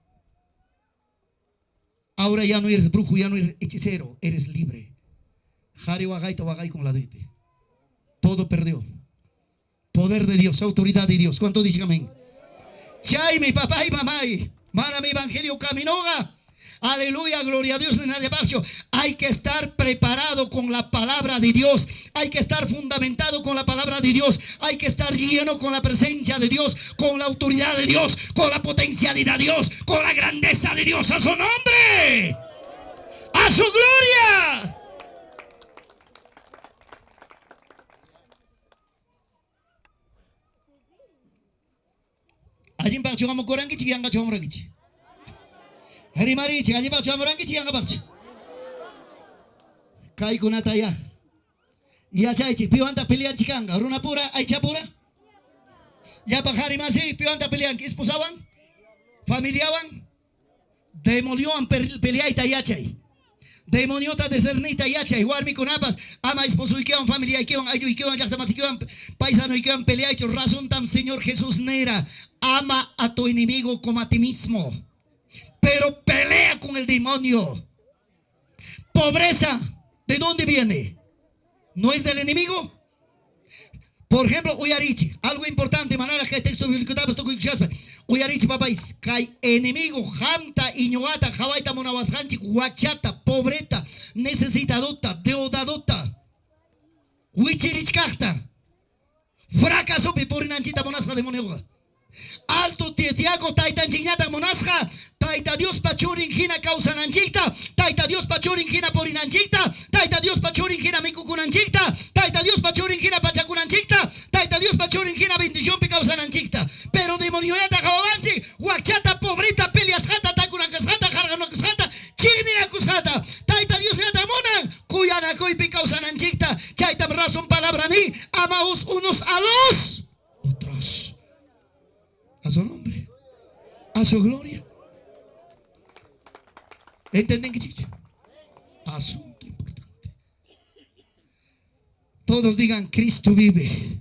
Ahora ya no eres brujo, ya no eres hechicero, eres libre. Jari wagay con la duipe. Todo perdió. Poder de Dios, autoridad de Dios. ¿Cuánto dicen amén? Chay, mi papá y mamá, mana mi evangelio caminoga. Aleluya, gloria a Dios en el espacio. Hay que estar preparado con la palabra de Dios. Hay que estar fundamentado con la palabra de Dios. Hay que estar lleno con la presencia de Dios, con la autoridad de Dios, con la potencialidad de Dios, con la grandeza de Dios. A su nombre, a su gloria. Allí para chugamos corangi chianga chomorangi. Hari mari allí para chomorangi chianga parcho. Kai kunata ya. Ya chaichi piwanta pelean chikanga runa pura aicha pura. Ya pajari masi piwanta pelean esposaban, familiaban. Demolió pelea itayachay. Demoniota de cernita yachay. Guarmi kunapas ama esposo ikewan familia ikewan ayo ikewan yaktamas ikewan paisano ikewan pelea hecho razón tam Señor Jesús nera. Ama a tu enemigo como a ti mismo. Pero pelea con el demonio. Pobreza, ¿de dónde viene? ¿No es del enemigo? Por ejemplo, Uyarichi, algo importante, manera que el texto bíblico Uyarichi papáis, kai enemigo, jamta, iñoata, jawaita, monawashanchi, huachata, pobreta, necesitadota, deudadota, huichirichkachta, fracaso, piporinanchita, monasca de moneuga. Alto tiago taita chiñata monasja taita Dios pachurin gina causa nanchita taita Dios pachurin gina porinanchita taita Dios pachurin gina mikukunanchita taita Dios pachurin gina pachacunanchita taita Dios pachurin gina bendición pi causa nanchita pero demonio ya tajawanchi huachata pobrita pelias jata takunankasjata jarganokasjata chigninakusjata taita Dios ya tamonan cuyana koi pi causa nanchita chaita razón palabra ni amaos unos a los otros. A su nombre, a su gloria. ¿Entienden qué chico? Asunto importante. Todos digan, Cristo vive.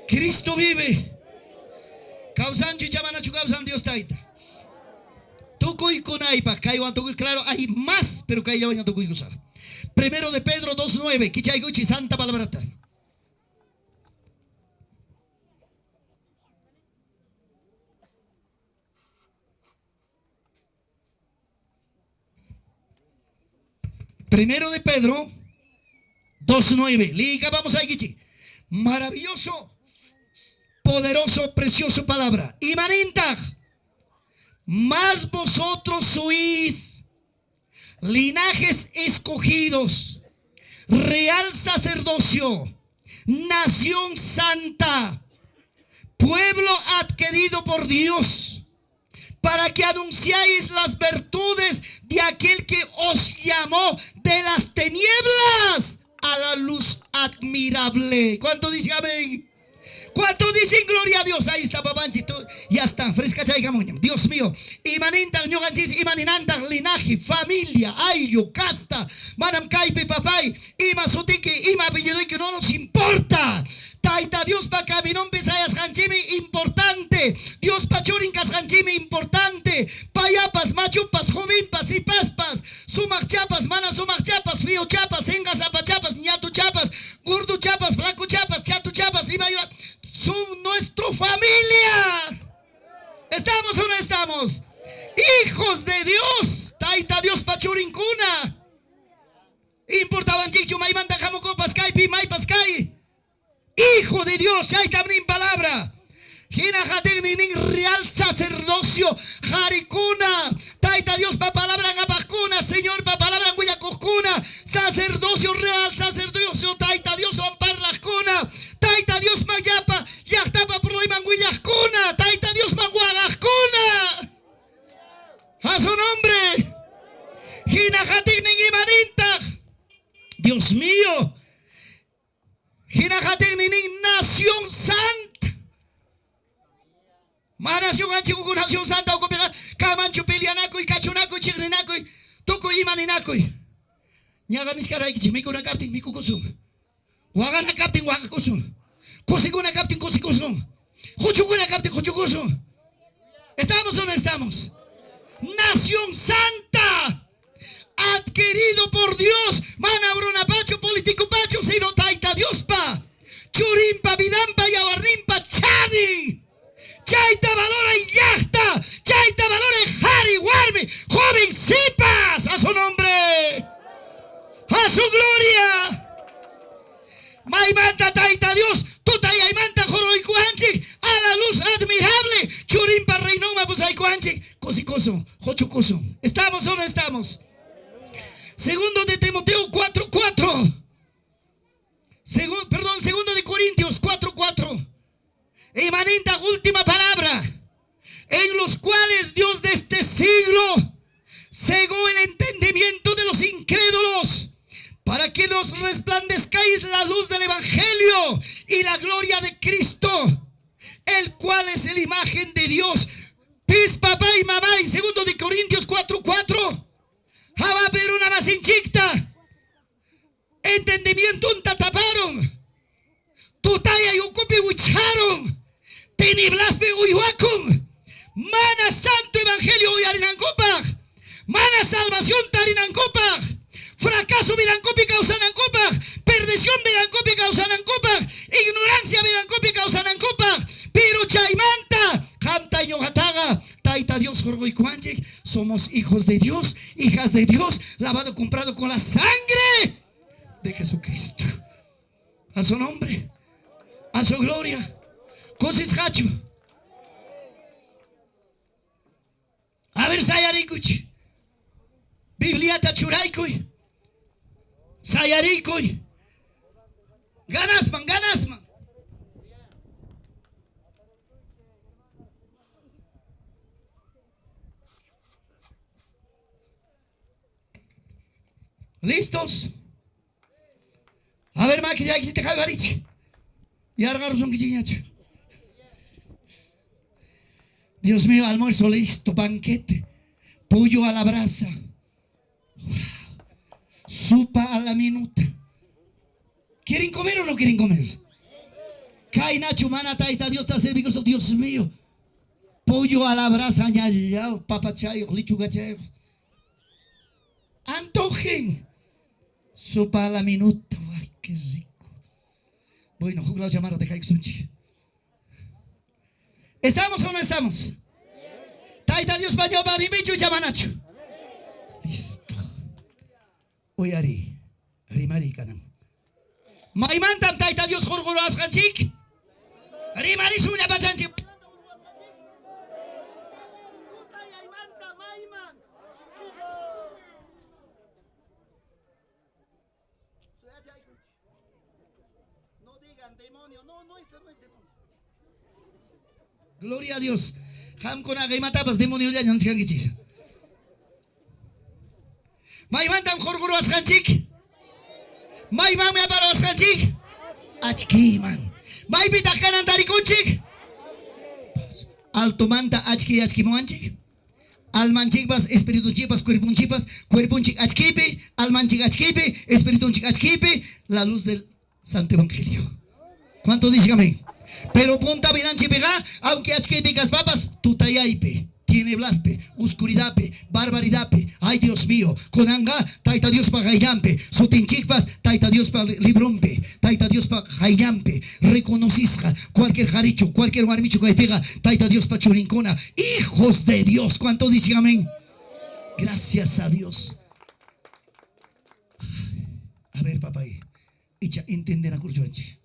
Cristo vive. Causan chichamana causan Dios taita. Tukuy kunaipa, kaiwan tukuy, claro, hay más, pero kaiwan tukuy kusar. Primero de Pedro 2:9, kichayguchi santa palabra. Primero de Pedro 2:9. Liga, vamos a Gichi. Maravilloso, poderoso, precioso palabra. Imanintag. Más vosotros sois linajes escogidos, real sacerdocio, nación santa, pueblo adquirido por Dios, para que anunciáis las virtudes de aquel que os llamó de las tinieblas a la luz admirable. ¿Cuánto dicen amén? ¿Cuánto dicen gloria a Dios? Ahí está, papanchito. Ya está, fresca chaygamuña. Dios mío. Imanintan, ñoganchis, imaninantan, linaje, familia, ayo, casta, manam kaipe, papay, ima sotike, ima piñedoike, no nos importa. Taita Dios pa caminón pesayas hanchimi importante. Dios pa churincas hanchimi importante. Payapas, machupas, jovimpas y paspas. Sumac chapas, mana sumac chapas, frío chapas, engas apachapas, ñatu chapas, gordo chapas, flaco chapas, chatu chapas y mayor. Son nuestra familia. ¿Estamos o no estamos? Hijos de Dios. Taita Dios pa churincuna. Importaban chichu, maimanta jamocopas, Dios, ya está en palabra. Real sacerdocio, Jaricuna, Taita Dios pa palabra en Abacuna, Señor pa palabra en Huillacoscuna, sacerdocio real, sacerdocio, Taita Dios ampar la cuna, Taita Dios mayapa, Yachtapa problema en Huillacuna, Taita Dios manguagascuna, a su nombre, Jinajatic ni Imaninta, Dios mío, Jinajatic ni nación santa. Nación anchico con nación santa o copia camancho pelianaco y cachonaco y chigrinaco y toco y maninaco y ñaga mis caray que me con captain mi cucusum wagana captain wagacusum cosiguna captain cosicusum juchuguna captain juchugusum. ¿Estamos o no estamos? Nación santa adquirido por Dios, manabrona pacho político pacho sino taita Dios pa churimpa vidampa y abarrimpa chani. Chaita valora y yachta, chaita valora y jari guarme, jovencitas a su nombre, a su gloria. Maimanta taita Dios, tuta y aimanta joro y cuanchi, a la luz admirable, churimpa reinoma pues hay cuanchi, cosicoso, jochucoso. ¿Estamos o no estamos? Segundo de Timoteo 4:4. Segundo de Corintios 4:4. Imanenta última palabra, en los cuales Dios de este siglo cegó el entendimiento de los incrédulos para que nos resplandezcáis la luz del evangelio y la gloria de Cristo, el cual es la imagen de Dios. Pis papá y mamá en segundo de Corintios 4:4. Java pero una más hinchicta. Entendimiento un tataparon. Tutaya y ocupe huicharon. Teniblas peguihuacum. Mana santo evangelio hoy arinancopag. Mana salvación tarinancopag. Fracaso vidancopi causanancopag. Perdición vidancopi causanancopag. Ignorancia vidancopi causanancopag. Pero chaimanta. Canta ñogataga. Taita Dios jorgo y cuanche. Somos hijos de Dios, hijas de Dios, lavado, comprado con la sangre de Jesucristo. A su nombre, a su gloria. Cosis hacho. A ver, sayarikuch. Biblia tachuraikuy. Sayarikuy. Ganasman, ganasman. ¿Listos? A ver, ma que ya te cae variche. Y argaros un quichiñacho. Dios mío, almuerzo listo, banquete, pollo a la brasa, wow. Sopa a la minuta. ¿Quieren comer o no quieren comer? Cae Nacho, mana, taita, Dios está servicio, Dios mío. Pollo a la brasa, ñallao, papachayo, lichugachayo. Antojen. Sopa a la minuta, ay, qué rico. Bueno, jugado llamar de Jaixunchi. ¿Estamos o no estamos? Taita Dios vaya a y chamanacho. Listo. Oyari, rimari canam. Maimantam taita Dios jorgoro asganchik. Rimari suya bachanchik. No digan demonio, no, eso no es demonio. Gloria a Dios. Ham con agaimatabas demonio ya no se han dicho. Maimantam jorgoro asganchik. Maimam me para asganchik. Achki man. Maipita kanan tarikunchik. Alto manta achki moanchik. Almanchik bas espíritu chipas cuerpunchik achkipe, almanchik achkipe, espiritunchik achkipe, la luz del Santo Evangelio. ¿Cuánto dicen amén? Pero ponta vidanchi pega, aunque achkipe papas, tutayaipe, tiene blaspe, oscuridadpe, barbaridadpe, ay Dios mío, conanga, taita Dios pa gayampe, sotinchikpas, taita Dios pa librompe, taita Dios pa gayampe, reconocisca cualquier jaricho, cualquier marmicho que pega, taita Dios pa churincona, hijos de Dios, ¿cuánto dicen amén? Gracias a Dios. A ver, papá, echa entender a curioanchi.